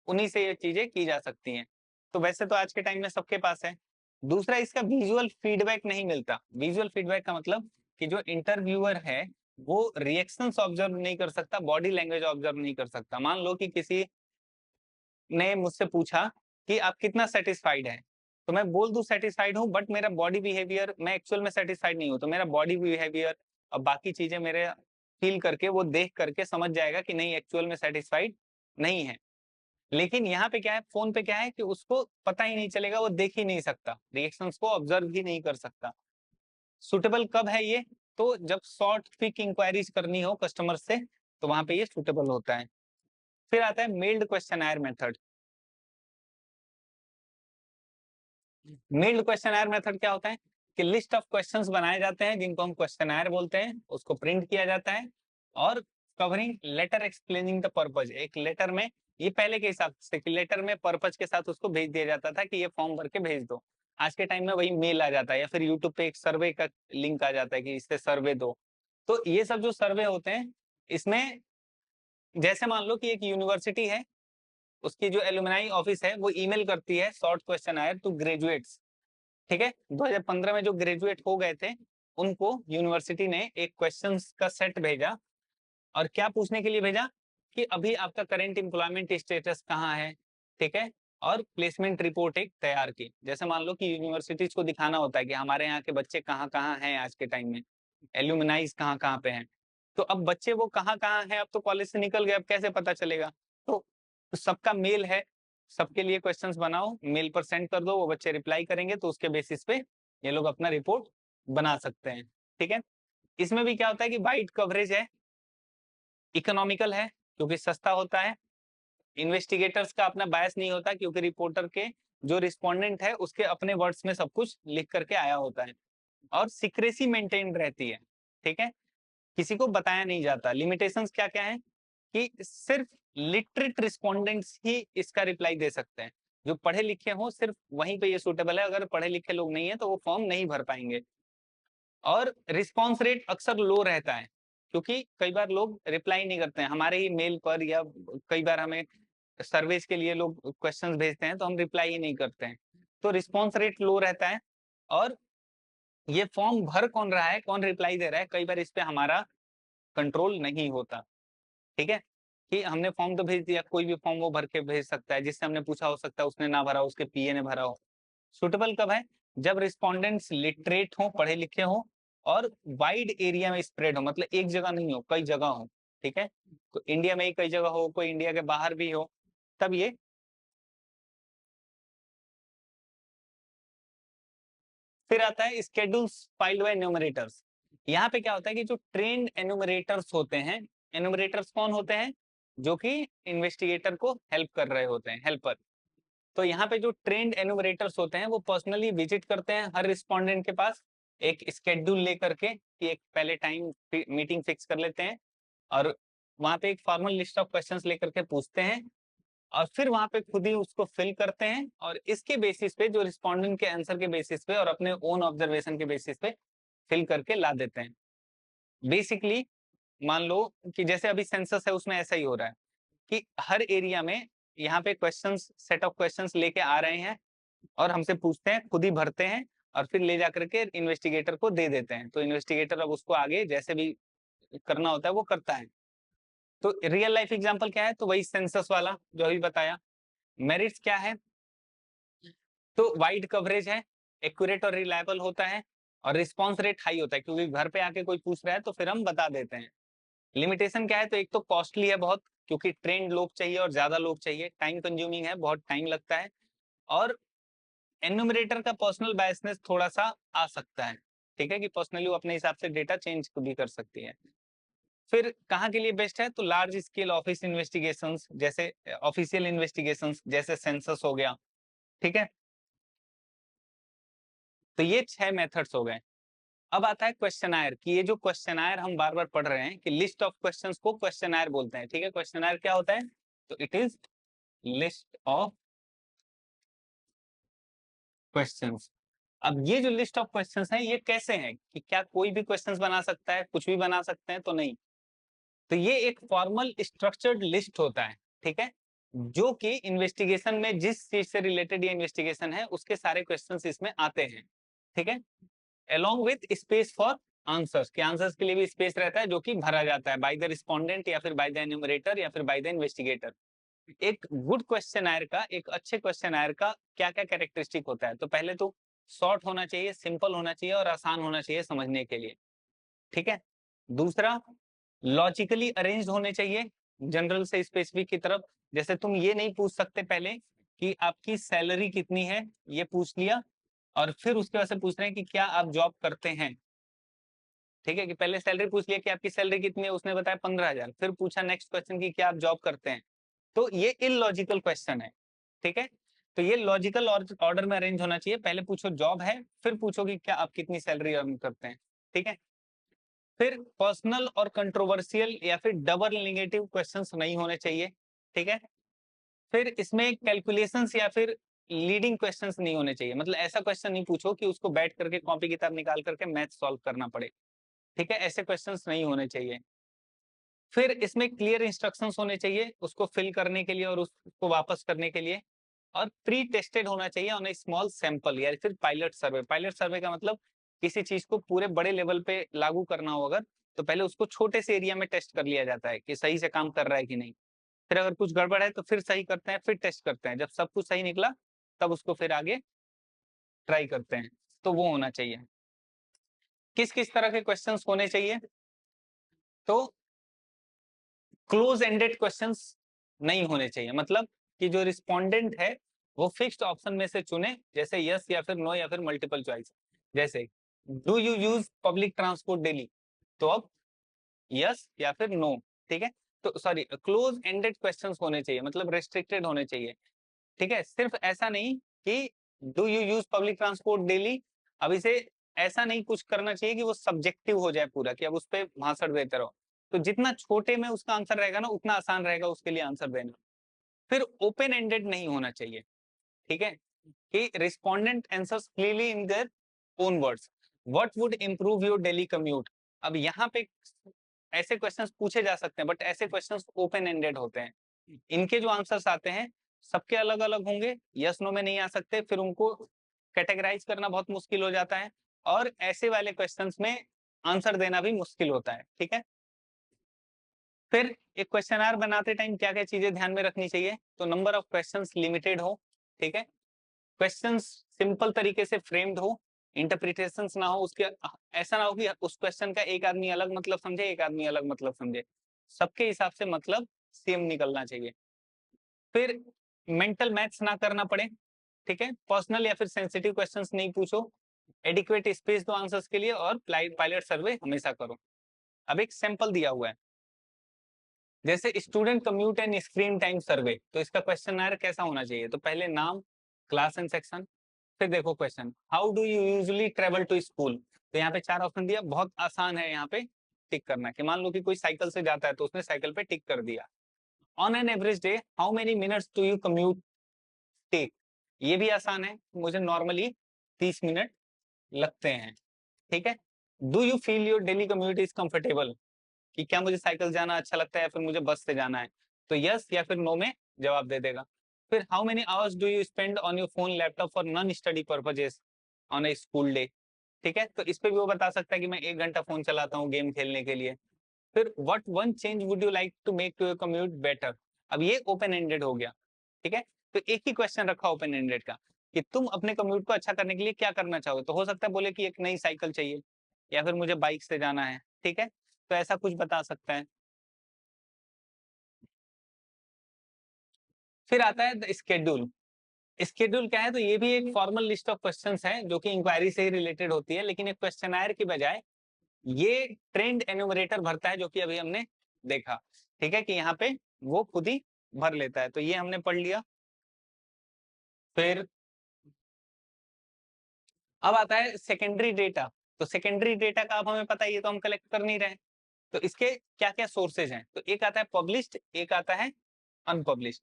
उन्हीं से ये चीजें की जा सकती हैं। तो वैसे तो आज के टाइम में सबके पास है। दूसरा, इसका विजुअल फीडबैक नहीं मिलता। विजुअल फीडबैक का मतलब कि जो इंटरव्यूअर है वो रिएक्शंस ऑब्जर्व नहीं कर सकता, बॉडी लैंग्वेज ऑब्जर्व नहीं कर सकता। मान लो कि किसी ने मुझसे पूछा कि आप कितना सेटिस्फाइड हैं, तो मैं बोल दूं सेटिस्फाइड हूं, बट मेरा बॉडी बिहेवियर, मैं एक्चुअल में सेटिस्फाइड नहीं हूं, तो मेरा बॉडी बिहेवियर और बाकी चीजें मेरे फील करके, वो देख करके समझ जाएगा कि नहीं, एक्चुअल में सेटिस्फाइड नहीं है। लेकिन यहाँ पे क्या है, फोन पे क्या है कि उसको पता ही नहीं चलेगा, वो देख ही नहीं सकता, रिएक्शंस को ऑब्जर्व ही नहीं कर सकता। सुटेबल कब है ये? तो जब शॉर्ट क्विक इंक्वायरीज करनी हो कस्टमर से, तो वहां पे ये सुटेबल होता है। फिर आता है mailed questionnaire method. Mailed questionnaire method क्या होता है कि लिस्ट ऑफ क्वेश्चंस बनाए जाते हैं जिनको हम क्वेश्चनर बोलते हैं, उसको प्रिंट किया जाता है, और covering letter explaining the purpose, एक लेटर में, ये पहले के हिसाब से कि लेटर में पर्पज के साथ उसको भेज दिया जाता था कि ये फॉर्म भर के भेज दो। आज के टाइम में वही मेल आ जाता है, या फिर यूट्यूब पे एक सर्वे का लिंक आ जाता है कि इससे सर्वे दो। तो ये सब जो सर्वे होते हैं, इसमें जैसे मान लो कि एक यूनिवर्सिटी है, उसकी जो एलुमनाई ऑफिस है वो ईमेल करती है शॉर्ट क्वेश्चनर टू ग्रेजुएट्स, ठीक है। 2015 में जो ग्रेजुएट हो गए थे, उनको यूनिवर्सिटी ने एक क्वेश्चंस का सेट भेजा, और क्या पूछने के लिए भेजा कि अभी आपका करंट एम्प्लॉयमेंट स्टेटस कहाँ है, ठीक है, और प्लेसमेंट रिपोर्ट एक तैयार की। जैसे मान लो कि यूनिवर्सिटीज को दिखाना होता है कि हमारे यहाँ के बच्चे कहाँ कहाँ हैं आज के टाइम में, एल्यूमिनाइज कहाँ कहाँ पे हैं। तो अब बच्चे वो कहाँ कहाँ हैं, अब तो कॉलेज से निकल गए, अब कैसे पता चलेगा? तो सबका मेल है, सबके लिए क्वेश्चंस बनाओ, मेल पर सेंड कर दो, वो बच्चे रिप्लाई करेंगे, तो उसके बेसिस पे ये लोग अपना रिपोर्ट बना सकते हैं, ठीक है। इसमें भी क्या होता है कि वाइड कवरेज है, इकोनॉमिकल है क्योंकि सस्ता होता है, इन्वेस्टिगेटर्स का अपना बायस नहीं होता क्योंकि रिपोर्टर के जो रिस्पोंडेंट है उसके अपने वर्ड्स में सब कुछ लिख करके आया होता है, और सिक्रेसी मेंटेन रहती है, ठीक है, किसी को बताया नहीं जाता। लिमिटेशंस क्या क्या है कि सिर्फ लिटरेट रिस्पोंडेंट्स ही इसका रिप्लाई दे सकते हैं, जो पढ़े लिखे हों सिर्फ वहीं पे ये सूटेबल है, अगर पढ़े लिखे लोग नहीं है तो वो फॉर्म नहीं भर पाएंगे। और रिस्पांस रेट अक्सर लो रहता है क्योंकि कई बार लोग रिप्लाई नहीं करते हैं हमारे ही मेल पर, या कई बार हमें सर्विस के लिए लोग क्वेश्चंस भेजते हैं तो हम रिप्लाई ही नहीं करते हैं, तो रिस्पांस रेट लो रहता है। और ये फॉर्म भर कौन रहा है, कौन रिप्लाई दे रहा है, कई बार इस पे हमारा कंट्रोल नहीं होता, ठीक है, कि हमने फॉर्म तो भेज दिया, कोई भी फॉर्म वो भर के भेज सकता है, जिससे हमने पूछा हो सकता है उसने ना भरा, उसके पीए ने भरा हो। सुटेबल कब है? जब रिस्पोंडेंट्स लिटरेट हो, पढ़े लिखे हो, और वाइड एरिया में स्प्रेड हो, मतलब एक जगह नहीं हो, कई जगह हो, ठीक है, तो इंडिया में ही कई जगह हो, कोई इंडिया के बाहर भी हो, तब ये। फिर आता है स्केड्यूल्स फाइल्ड बाय एन्यूमरेटर्स। यहाँ पे क्या होता है कि जो ट्रेन्ड एन्यूमरेटर्स होते हैं, एन्यूमरेटर्स कौन होते हैं? जो कि इन्वेस्टिगेटर को हेल्प कर रहे होते हैं, हेल्पर। तो यहाँ पे जो ट्रेंड एनुमरेटर्स होते हैं वो पर्सनली विजिट करते हैं हर रिस्पोंडेंट के पास, एक स्केड्यूल लेकर के कि एक पहले टाइम मीटिंग फिक्स कर लेते हैं, और वहां पे एक फॉर्मल लिस्ट ऑफ क्वेश्चंस लेकर के पूछते हैं, और फिर वहां पे खुद ही उसको फिल करते हैं, और इसके बेसिस पे जो रिस्पोंडेंट के आंसर के बेसिस पे और अपने ओन ऑब्जर्वेशन के बेसिस पे फिल करके ला देते हैं। बेसिकली मान लो कि जैसे अभी सेंसस है उसमें ऐसा ही हो रहा है कि हर एरिया में यहाँ पे क्वेश्चंस, सेट ऑफ क्वेश्चंस लेके आ रहे हैं, और हमसे पूछते हैं, खुद ही भरते हैं, और फिर ले जाकर के इन्वेस्टिगेटर को दे देते हैं, तो इन्वेस्टिगेटर अब उसको आगे जैसे भी करना होता है वो करता है। तो रियल लाइफ एग्जांपल क्या है? तो वही सेंसस वाला जो अभी बताया। मेरिट्स क्या है? तो वाइड कवरेज है, एक्यूरेट और रिलायबल होता है, और रिस्पॉन्स रेट हाई होता है क्योंकि घर पे आके कोई पूछ रहा है तो फिर हम बता देते हैं। लिमिटेशन क्या है? तो एक तो कॉस्टली है बहुत, क्योंकि ट्रेंड लोग चाहिए और ज्यादा लोग चाहिए, टाइम कंज्यूमिंग है, बहुत टाइम लगता है, और एन्यूमरेटर का पर्सनल बायसनेस थोड़ा सा आ सकता है, ठीक है, कि पर्सनली वो अपने हिसाब से डेटा चेंज भी कर सकती है। फिर कहाँ के लिए बेस्ट है? तो लार्ज स्केल ऑफिस इन्वेस्टिगेशंस, जैसे ऑफिशियल इन्वेस्टिगेशंस जैसे सेंसस हो गया, ठीक है। तो ये 6 मेथड्स हो गए। अब आता है क्वेश्चनायर, कि ये जो क्वेश्चनायर हम बार बार पढ़ रहे हैं कि लिस्ट ऑफ क्वेश्चंस को क्वेश्चनायर बोलते हैं, ठीक है। क्वेश्चनायर क्या होता है? तो it is list of questions. अब ये जो लिस्ट ऑफ क्वेश्चंस हैं ये कैसे हैं कि क्या कोई भी क्वेश्चंस बना सकता है, कुछ भी बना सकते हैं? तो नहीं। तो ये एक फॉर्मल स्ट्रक्चर्ड लिस्ट होता है, ठीक है, जो कि इन्वेस्टिगेशन में जिस चीज से रिलेटेड ये इन्वेस्टिगेशन है उसके सारे क्वेश्चंस इसमें आते हैं, ठीक है, along with space for answers, के आंसर्स के लिए भी स्पेस रहता है जो कि भरा जाता है बाय द रिस्पोंडेंट या फिर बाय द एन्यूमरेटर या फिर बाय द इन्वेस्टिगेटर। एक गुड क्वेश्चन का, एक अच्छे क्वेश्चन का क्या क्या कैरेक्टरिस्टिक होता है? तो पहले तो शॉर्ट होना चाहिए, सिंपल होना चाहिए और आसान होना चाहिए समझने के लिए, ठीक है। दूसरा, लॉजिकली अरेंज्ड होने चाहिए जनरल से स्पेसिफिक की तरफ। जैसे तुम ये नहीं पूछ सकते पहले कि आपकी सैलरी कितनी है, ये पूछ लिया और फिर उसके बाद से पूछ रहे हैं कि क्या आप जॉब करते हैं, ठीक है, कि पहले सैलरी पूछ लिया कि आपकी सैलरी कितनी है, उसने बताया 15,000, फिर पूछा नेक्स्ट क्वेश्चन की क्या आप जॉब करते हैं, तो ये इलॉजिकल क्वेश्चन है, ठीक है। तो ये लॉजिकल ऑर्डर में अरेंज होना चाहिए, पहले पूछो जॉब है, फिर पूछो कि क्या आप कितनी सैलरी अर्न करते हैं, ठीक है। फिर पर्सनल और कंट्रोवर्शियल या फिर डबल नेगेटिव क्वेश्चंस नहीं होने चाहिए, ठीक है। फिर इसमें कैलकुलेशंस या फिर लीडिंग क्वेश्चंस नहीं होने चाहिए, मतलब ऐसा क्वेश्चन नहीं पूछो कि उसको बैठ करके कॉपी किताब निकाल करके मैथ सॉल्व करना पड़े, ठीक है, ऐसे क्वेश्चंस नहीं होने चाहिए। फिर इसमें क्लियर इंस्ट्रक्शंस होने चाहिए उसको फिल करने के लिए और उसको वापस करने के लिए, और प्री टेस्टेड होना चाहिए ऑन ए स्मॉल सैंपल या फिर पायलट सर्वे। पायलट सर्वे का मतलब किसी चीज को पूरे बड़े लेवल पे लागू करना हो अगर, तो पहले उसको छोटे से एरिया में टेस्ट कर लिया जाता है कि सही से काम कर रहा है कि नहीं। फिर अगर कुछ गड़बड़ है तो फिर सही करते हैं, फिर टेस्ट करते हैं, जब सब कुछ सही निकला तब उसको फिर आगे ट्राई करते हैं। तो वो होना चाहिए। किस किस तरह के क्वेश्चंस होने चाहिए? तो क्लोज एंडेड क्वेश्चंस नहीं होने चाहिए, मतलब कि जो रिस्पोंडेंट है वो फिक्स्ड ऑप्शन में से चुने, जैसे यस या फिर नो या फिर मल्टीपल चॉइस। जैसे do you use public transport daily, तो अब यस या फिर नो, ठीक है। तो सॉरी, क्लोज एंडेड क्वेश्चंस होने चाहिए, मतलब रेस्ट्रिक्टेड होने चाहिए, ठीक है। सिर्फ ऐसा नहीं कि do you use public transport daily, अब इसे ऐसा नहीं कुछ करना चाहिए कि वो सब्जेक्टिव हो जाए पूरा, कि अब उस पर भाषण देते रहो। तो जितना छोटे में उसका आंसर रहेगा ना उतना आसान रहेगा उसके लिए आंसर देना। फिर ओपन एंडेड नहीं होना चाहिए, ठीक है, कि respondent answers clearly in their own words, what would improve your daily commute. अब यहाँ पे ऐसे क्वेश्चंस पूछे जा सकते हैं बट ऐसे क्वेश्चंस ओपन एंडेड होते हैं, इनके जो आंसर्स आते हैं सबके अलग अलग होंगे, यस नो में नहीं आ सकते, फिर उनको कैटेगराइज करना बहुत मुश्किल हो जाता है और ऐसे वाले क्वेश्चंस में आंसर देना भी मुश्किल होता है, ठीक है। फिर एक क्वेश्चन आर बनाते टाइम क्या क्या चीजें ध्यान में रखनी चाहिए? तो नंबर ऑफ क्वेश्चंस लिमिटेड हो, ठीक है, क्वेश्चंस सिंपल तरीके से फ्रेम्ड हो, इंटरप्रिटेशंस ना हो उसके, ऐसा ना हो कि उस क्वेश्चन का एक आदमी अलग मतलब समझे, एक आदमी अलग मतलब समझे, सबके हिसाब से मतलब सेम निकलना चाहिए। फिर मेंटल मैथ्स ना करना पड़े, ठीक है, पर्सनल या फिर सेंसिटिव क्वेश्चंस नहीं पूछो, एडिक्वेट स्पेस दो आंसर्स के लिए और पायलट सर्वे हमेशा करो। अब एक सैंपल दिया हुआ है, जैसे student commute and screen time survey, तो इसका क्वेश्चन आंसर कैसा होना चाहिए? तो पहले नाम, क्लास एंड सेक्शन, फिर देखो question, how do you usually travel to school, तो यहाँ पे 4 ऑप्शन दिया, बहुत आसान है यहाँ पे टिक करना, कि मान लो कि कोई साइकिल से जाता है तो उसने साइकिल पे टिक कर दिया। On an average day how many minutes do you commute take, ये भी आसान है, मुझे नॉर्मली 30 मिनट लगते हैं, ठीक है। Do you feel your daily commute is comfortable, कि क्या मुझे साइकिल जाना अच्छा लगता है या फिर मुझे बस से जाना है, तो यस या फिर नो में जवाब दे देगा। फिर how many hours do you spend on your phone laptop for non study purposes on A school day, ठीक है, तो इस पे भी वो बता सकता है कि मैं 1 घंटा फोन चलाता हूँ गेम खेलने के लिए। फिर what one change would you like to make your commute better, अब ये ओपन एंडेड हो गया, ठीक है। तो एक ही क्वेश्चन रखा ओपन एंडेड का कि तुम अपने कम्यूट को अच्छा करने के लिए क्या करना चाहोगे, तो हो सकता है बोले कि एक नई साइकिल चाहिए या फिर मुझे बाइक से जाना है, ठीक है, तो ऐसा कुछ बता सकता है। फिर आता है स्केड्यूल। स्केड्यूल क्या है? तो ये भी एक फॉर्मल लिस्ट ऑफ क्वेश्चंस है जो कि इंक्वायरी से ही रिलेटेड होती है, लेकिन एक क्वेश्चन की बजाय ये ट्रेंड एन्यूमरेटर भरता है, जो कि अभी हमने देखा, ठीक है, कि यहाँ पे वो खुद ही भर लेता है, तो ये हमने पढ़ लिया। फिर अब आता है सेकेंडरी डेटा। तो सेकेंडरी डेटा का अब हमें पता है, ये तो हम कलेक्ट कर नहीं रहे, तो इसके क्या क्या सोर्सेज हैं? तो एक आता है पब्लिश्ड, एक आता है अनपब्लिश्ड।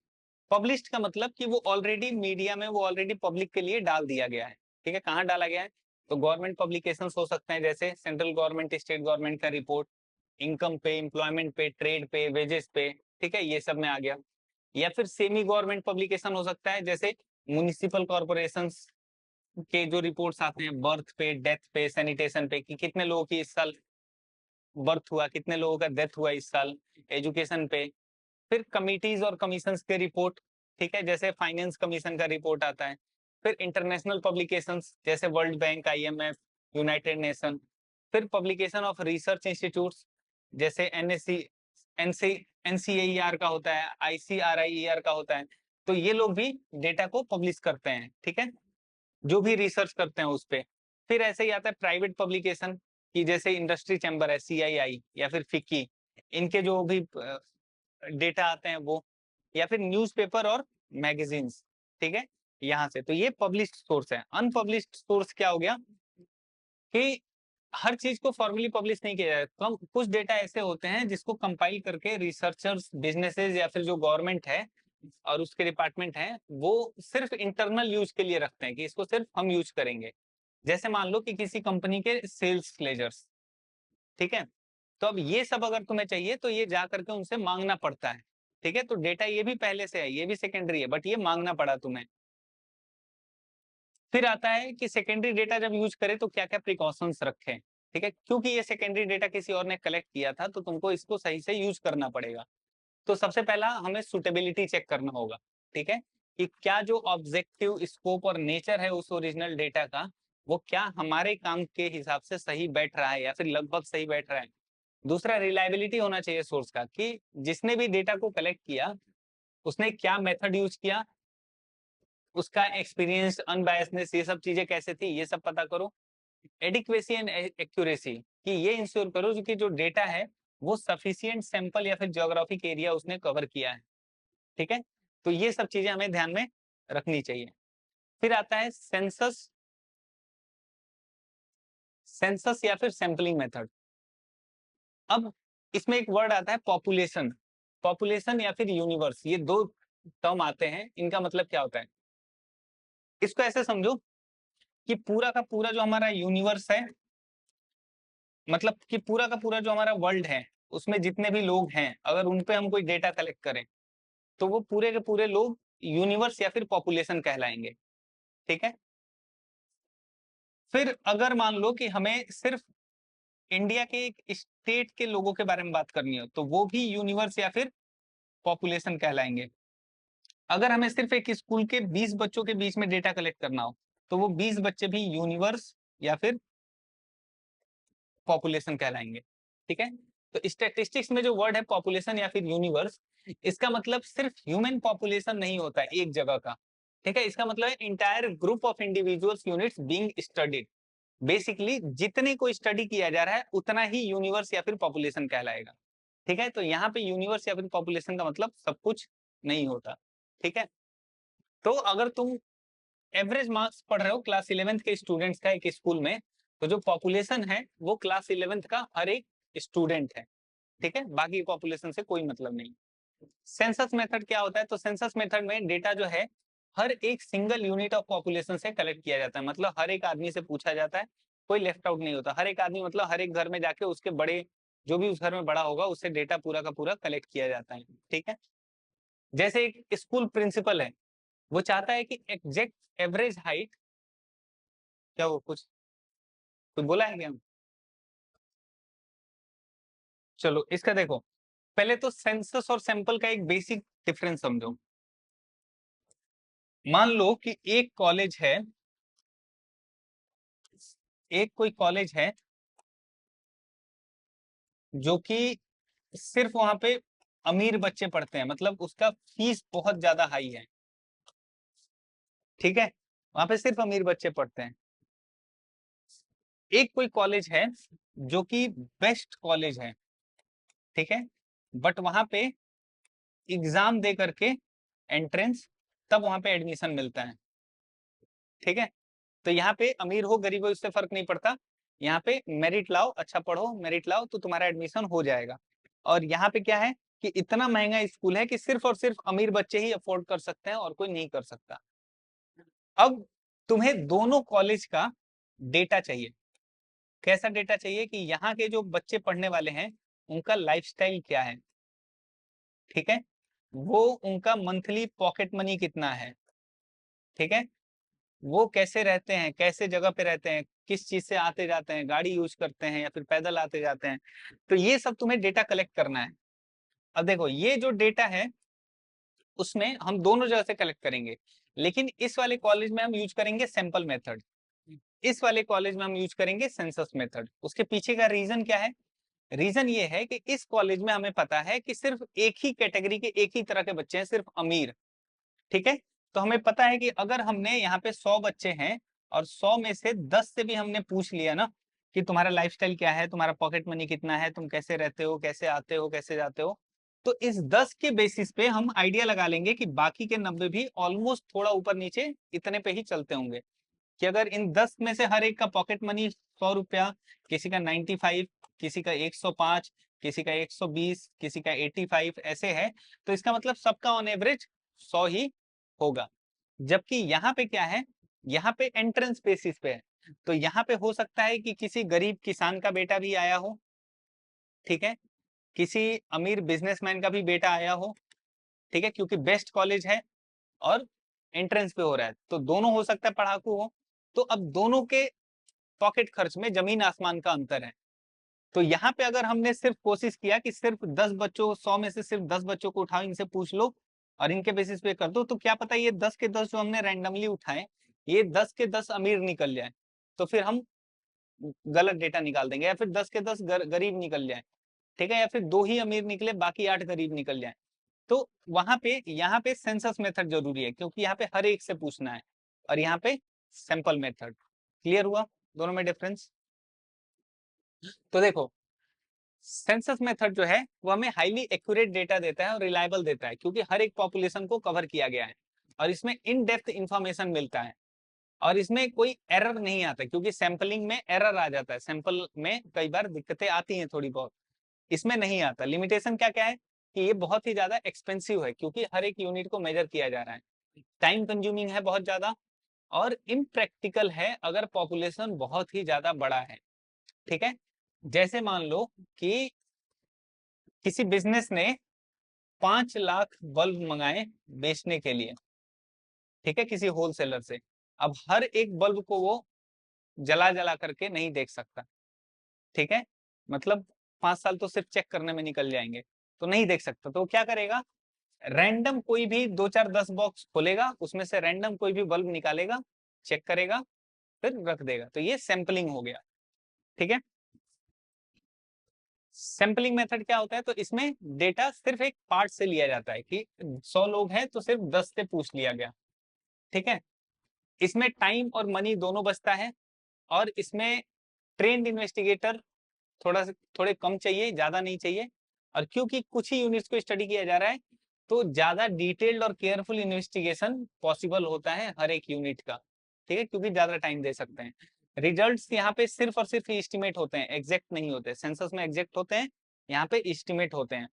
पब्लिश्ड का मतलब कि वो ऑलरेडी मीडिया में, वो ऑलरेडी पब्लिक के लिए डाल दिया गया है। ठीक है, कहाँ डाला गया है? तो गवर्नमेंट पब्लिकेशंस हो सकते हैं, जैसे सेंट्रल गवर्नमेंट, स्टेट गवर्नमेंट का रिपोर्ट, इनकम पे, एम्प्लॉयमेंट पे, ट्रेड पे, वेजेस पे, ठीक है, ये सब में आ गया। या फिर सेमी गवर्नमेंट पब्लिकेशन हो सकता है, जैसे म्युनिसिपल कॉर्पोरेशंस के जो रिपोर्ट्स आते हैं बर्थ पे, डेथ पे, सैनिटेशन पे, कि कितने लोगों की इस साल बर्थ हुआ, कितने लोगों का डेथ हुआ इस साल, एजुकेशन पे। फिर कमिटीज और कमीशंस के रिपोर्ट, ठीक है, जैसे फाइनेंस कमीशन का रिपोर्ट आता है। फिर इंटरनेशनल पब्लिकेशंस जैसे world bank, IMF, United nation. फिर पब्लिकेशन ऑफ रिसर्च इंस्टीट्यूट्स जैसे एनएससी, एनसी, एनसीईआर का होता है, आईसीआरआईईआर का होता है। तो ये लोग भी डेटा को पब्लिश करते हैं, ठीक है, जो भी रिसर्च करते हैं उस पे। फिर ऐसे ही आता है प्राइवेट पब्लिकेशन की, जैसे इंडस्ट्री चैम्बर है, सीआईआई या फिर फिक्की, इनके जो भी डेटा आते हैं वो। या फिर न्यूज़पेपर और मैगजीन्स, ठीक है, यहाँ से। तो ये पब्लिश्ड सोर्स है। अनपब्लिश्ड सोर्स क्या हो गया कि हर चीज को फॉर्मली पब्लिश नहीं किया जाता। कम कुछ डेटा ऐसे होते हैं जिसको कंपाइल करके रिसर्चर्स, बिजनेसेस या फिर जो गवर्नमेंट है और उसके डिपार्टमेंट है, वो सिर्फ इंटरनल यूज के लिए रखते हैं कि इसको सिर्फ हम यूज करेंगे। जैसे मान लो कि किसी कंपनी के सेल्स लेजर्स, ठीक है, तो अब ये सब अगर तुम्हें चाहिए तो ये जा करके उनसे मांगना पड़ता है। ठीक है, तो डेटा ये भी पहले से है, ये भी सेकेंडरी है, बट ये मांगना पड़ा तुम्हें। फिर आता है कि सेकेंडरी डेटा जब यूज करें तो क्या क्या प्रिकॉशंस रखें। ठीक है, क्योंकि ये सेकेंडरी डेटा किसी और ने कलेक्ट किया था, तो तुमको इसको सही से यूज करना पड़ेगा। तो सबसे पहला हमें सुटेबिलिटी चेक करना होगा, ठीक है, कि क्या जो ऑब्जेक्टिव स्कोप और नेचर है उस ओरिजिनल डेटा का, वो क्या हमारे काम के हिसाब से सही बैठ रहा है या फिर लगभग सही बैठ रहा है। दूसरा, रिलायबिलिटी होना चाहिए सोर्स का, कि जिसने भी डेटा को कलेक्ट किया उसने क्या मेथड यूज किया, उसका एक्सपीरियंस, अनबायसनेस, ये सब चीजें कैसे थी, ये सब पता करो। एडिक्वेसी एंड एक्यूरेसी, कि ये इंश्योर करो कि जो डेटा है वो सफिशिएंट सैंपल या फिर ज्योग्राफिक एरिया उसने कवर किया है। ठीक है, तो ये सब चीजें हमें ध्यान में रखनी चाहिए। फिर आता है सेंसस, सेंसस या फिर सैंपलिंग मेथड। अब इसमें एक वर्ड आता है पॉपुलेशन, पॉपुलेशन या फिर यूनिवर्स, ये दो टर्म आते हैं, इनका मतलब क्या होता है? इसको ऐसे समझो कि पूरा का पूरा जो हमारा यूनिवर्स है, मतलब कि पूरा का पूरा जो हमारा वर्ल्ड है, उसमें जितने भी लोग हैं, अगर उन पे हम कोई डेटा कलेक्ट करें तो वो पूरे के पूरे लोग यूनिवर्स या फिर पॉपुलेशन कहलाएंगे। ठीक है, फिर अगर मान लो कि हमें सिर्फ इंडिया के एक स्टेट के लोगों के बारे में बात करनी हो, तो वो भी यूनिवर्स या फिर पॉपुलेशन कहलाएंगे। अगर हमें सिर्फ एक स्कूल के 20 बच्चों के बीच में डेटा कलेक्ट करना हो, तो वो 20 बच्चे भी यूनिवर्स या फिर पॉपुलेशन कहलाएंगे। ठीक है, तो स्टैटिस्टिक्स में जो वर्ड है पॉपुलेशन या फिर यूनिवर्स, इसका मतलब सिर्फ ह्यूमन पॉपुलेशन नहीं होता है एक जगह का। ठीक है, इसका मतलब है entire group of individuals units being studied. Basically जितने को स्टडी किया जा रहा है उतना ही यूनिवर्स या फिर पॉपुलेशन कहलाएगा। ठीक है, तो यहाँ पे यूनिवर्स या फिर पॉपुलेशन का मतलब सब कुछ नहीं होता। ठीक है, तो अगर तुम एवरेज मार्क्स पढ़ रहे हो क्लास 11th के स्टूडेंट्स का एक स्कूल में, तो जो पॉपुलेशन है वो क्लास 11th का हर एक स्टूडेंट है। ठीक है, बाकी पॉपुलेशन से कोई मतलब नहीं। सेंसस मेथड क्या होता है? तो सेंसस मेथड में डेटा जो है हर एक सिंगल यूनिट ऑफ पॉपुलेशन से कलेक्ट किया जाता है, मतलब हर एक आदमी से पूछा जाता है, कोई लेफ्ट आउट नहीं होता। हर एक आदमी मतलब हर एक घर में जाके उसके बड़े, जो भी उस घर में बड़ा होगा, उससे डेटा पूरा का पूरा कलेक्ट किया जाता है। ठीक है, जैसे एक स्कूल प्रिंसिपल है, वो चाहता है कि एग्जैक्ट एवरेज हाइट, क्या वो कुछ कुछ बोला है क्या? चलो इसका देखो, पहले तो सेंसस और सैंपल का एक बेसिक डिफरेंस समझो। मान लो कि एक कॉलेज है, एक कोई कॉलेज है जो कि सिर्फ वहां पे अमीर बच्चे पढ़ते हैं, मतलब उसका फीस बहुत ज्यादा हाई है। ठीक है, वहां पे सिर्फ अमीर बच्चे पढ़ते हैं। एक कोई कॉलेज है जो कि बेस्ट कॉलेज है, ठीक है, बट वहां पे एग्जाम दे करके एंट्रेंस, तब वहां पे एडमिशन मिलता है। ठीक है, तो यहाँ पे अमीर हो गरीब हो उससे फर्क नहीं पड़ता, यहाँ पे मेरिट लाओ, अच्छा पढ़ो, मेरिट लाओ तो तुम्हारा एडमिशन हो जाएगा। और यहाँ पे क्या है कि इतना महंगा स्कूल है कि सिर्फ और सिर्फ अमीर बच्चे ही अफोर्ड कर सकते हैं और कोई नहीं कर सकता। अब तुम्हें दोनों कॉलेज का डेटा चाहिए। कैसा डेटा चाहिए कि यहाँ के जो बच्चे पढ़ने वाले हैं उनका लाइफस्टाइल क्या है, ठीक है, वो उनका मंथली पॉकेट मनी कितना है, ठीक है, वो कैसे रहते हैं, कैसे जगह पे रहते हैं, किस चीज से आते जाते हैं, गाड़ी यूज करते हैं या फिर पैदल आते जाते हैं, तो ये सब तुम्हें डेटा कलेक्ट करना है। अब देखो ये जो डेटा है उसमें हम दोनों जगह से कलेक्ट करेंगे, लेकिन इस वाले कॉलेज में हम यूज करेंगे सैंपल मेथड, इस वाले कॉलेज में हम यूज करेंगे सेंसस मेथड। उसके पीछे का रीजन क्या है? रीजन ये है कि इस कॉलेज में हमें पता है कि सिर्फ एक ही कैटेगरी के एक ही तरह के बच्चे हैं, सिर्फ अमीर, ठीक है। तो हमें पता है कि अगर हमने यहाँ पे 100 बच्चे हैं और 100 में से 10 से भी हमने पूछ लिया ना कि तुम्हारा लाइफस्टाइल क्या है, तुम्हारा पॉकेट मनी कितना है, तुम कैसे रहते हो, कैसे आते हो, कैसे जाते हो, तो इस 10 के बेसिस पे हम आइडिया लगा लेंगे कि बाकी के 90 भी ऑलमोस्ट थोड़ा ऊपर नीचे इतने पे ही चलते होंगे। कि अगर इन 10 में से हर एक का पॉकेट मनी 100 रुपया, किसी का 95, किसी का 105, किसी का 120, किसी का 85 ऐसे है, तो इसका मतलब सबका ऑन एवरेज 100 ही होगा। जबकि यहाँ पे क्या है, यहाँ पे एंट्रेंस बेसिस पे है, तो यहाँ पे हो सकता है कि किसी गरीब किसान का बेटा भी आया हो, ठीक है, किसी अमीर बिजनेसमैन का भी बेटा आया हो, ठीक है, क्योंकि बेस्ट कॉलेज है और एंट्रेंस पे हो रहा है, तो दोनों हो सकता है पढ़ाकू हो। तो अब दोनों के पॉकेट खर्च में जमीन आसमान का अंतर है। तो यहाँ पे अगर हमने सिर्फ कोशिश किया कि सिर्फ 10 बच्चों, 100 में से सिर्फ 10 बच्चों को उठाओ, इनसे पूछ लो और इनके बेसिस पे कर दो, तो क्या पता ये 10 के 10 जो हमने रैंडमली उठाए ये 10 के 10 अमीर निकल जाए, तो फिर हम गलत डेटा निकाल देंगे, या फिर 10 के 10 गरीब निकल जाए, ठीक है, या फिर 2 ही अमीर निकले बाकी 8 गरीब निकल जाए। तो वहां पे यहाँ पे सेंसस मेथड जरूरी है, क्योंकि यहाँ पे हर एक से पूछना है, और यहाँ पे सैंपल मेथड। क्लियर हुआ दोनों में डिफरेंस? तो देखो सेंसस मेथड जो है वो हमें हाईली एक्यूरेट डेटा देता है और रिलायबल देता है, क्योंकि हर एक पॉपुलेशन को कवर किया गया है और इसमें इन डेप्थ इंफॉर्मेशन मिलता है और इसमें कोई एरर नहीं आता, क्योंकि सैंपलिंग में एरर आ जाता है, सैंपल में कई बार दिक्कतें आती हैं थोड़ी बहुत, इसमें नहीं आता। लिमिटेशन क्या क्या है कि ये बहुत ही ज्यादा एक्सपेंसिव है, क्योंकि हर एक यूनिट को मेजर किया जा रहा है, टाइम कंज्यूमिंग है बहुत ज्यादा, और इम्प्रैक्टिकल है अगर पॉपुलेशन बहुत ही ज्यादा बड़ा है, ठीक है। जैसे मान लो कि किसी बिजनेस ने 5 लाख बल्ब मंगाए बेचने के लिए, ठीक है, किसी होलसेलर से। अब हर एक बल्ब को वो जला जला करके नहीं देख सकता, ठीक है, मतलब 5 साल तो सिर्फ चेक करने में निकल जाएंगे, तो नहीं देख सकता, तो क्या करेगा, रैंडम कोई भी 2 4 10 बॉक्स खोलेगा, उसमें से रैंडम कोई भी बल्ब निकालेगा, चेक करेगा, फिर रख देगा, तो ये सैंपलिंग हो गया, ठीक है। सैंपलिंग मेथड क्या होता है, तो इसमें डेटा सिर्फ एक पार्ट से लिया जाता है कि 100 लोग हैं तो सिर्फ 10 से पूछ लिया गया, ठीक है। इसमें टाइम और मनी दोनों बचता है, और इसमें ट्रेंड इन्वेस्टिगेटर थोड़े कम चाहिए, ज्यादा नहीं चाहिए, और क्योंकि कुछ ही यूनिट्स को स्टडी किया जा रहा है तो ज्यादा डिटेल्ड और केयरफुल इन्वेस्टिगेशन पॉसिबल होता है हर एक यूनिट का, ठीक है, क्योंकि ज्यादा टाइम दे सकते हैं। रिजल्ट्स यहाँ पे सिर्फ और सिर्फ एस्टिमेट होते हैं, एग्जैक्ट नहीं होते, सेंसस में एग्जैक्ट होते हैं, यहाँ पे एस्टिमेट होते हैं।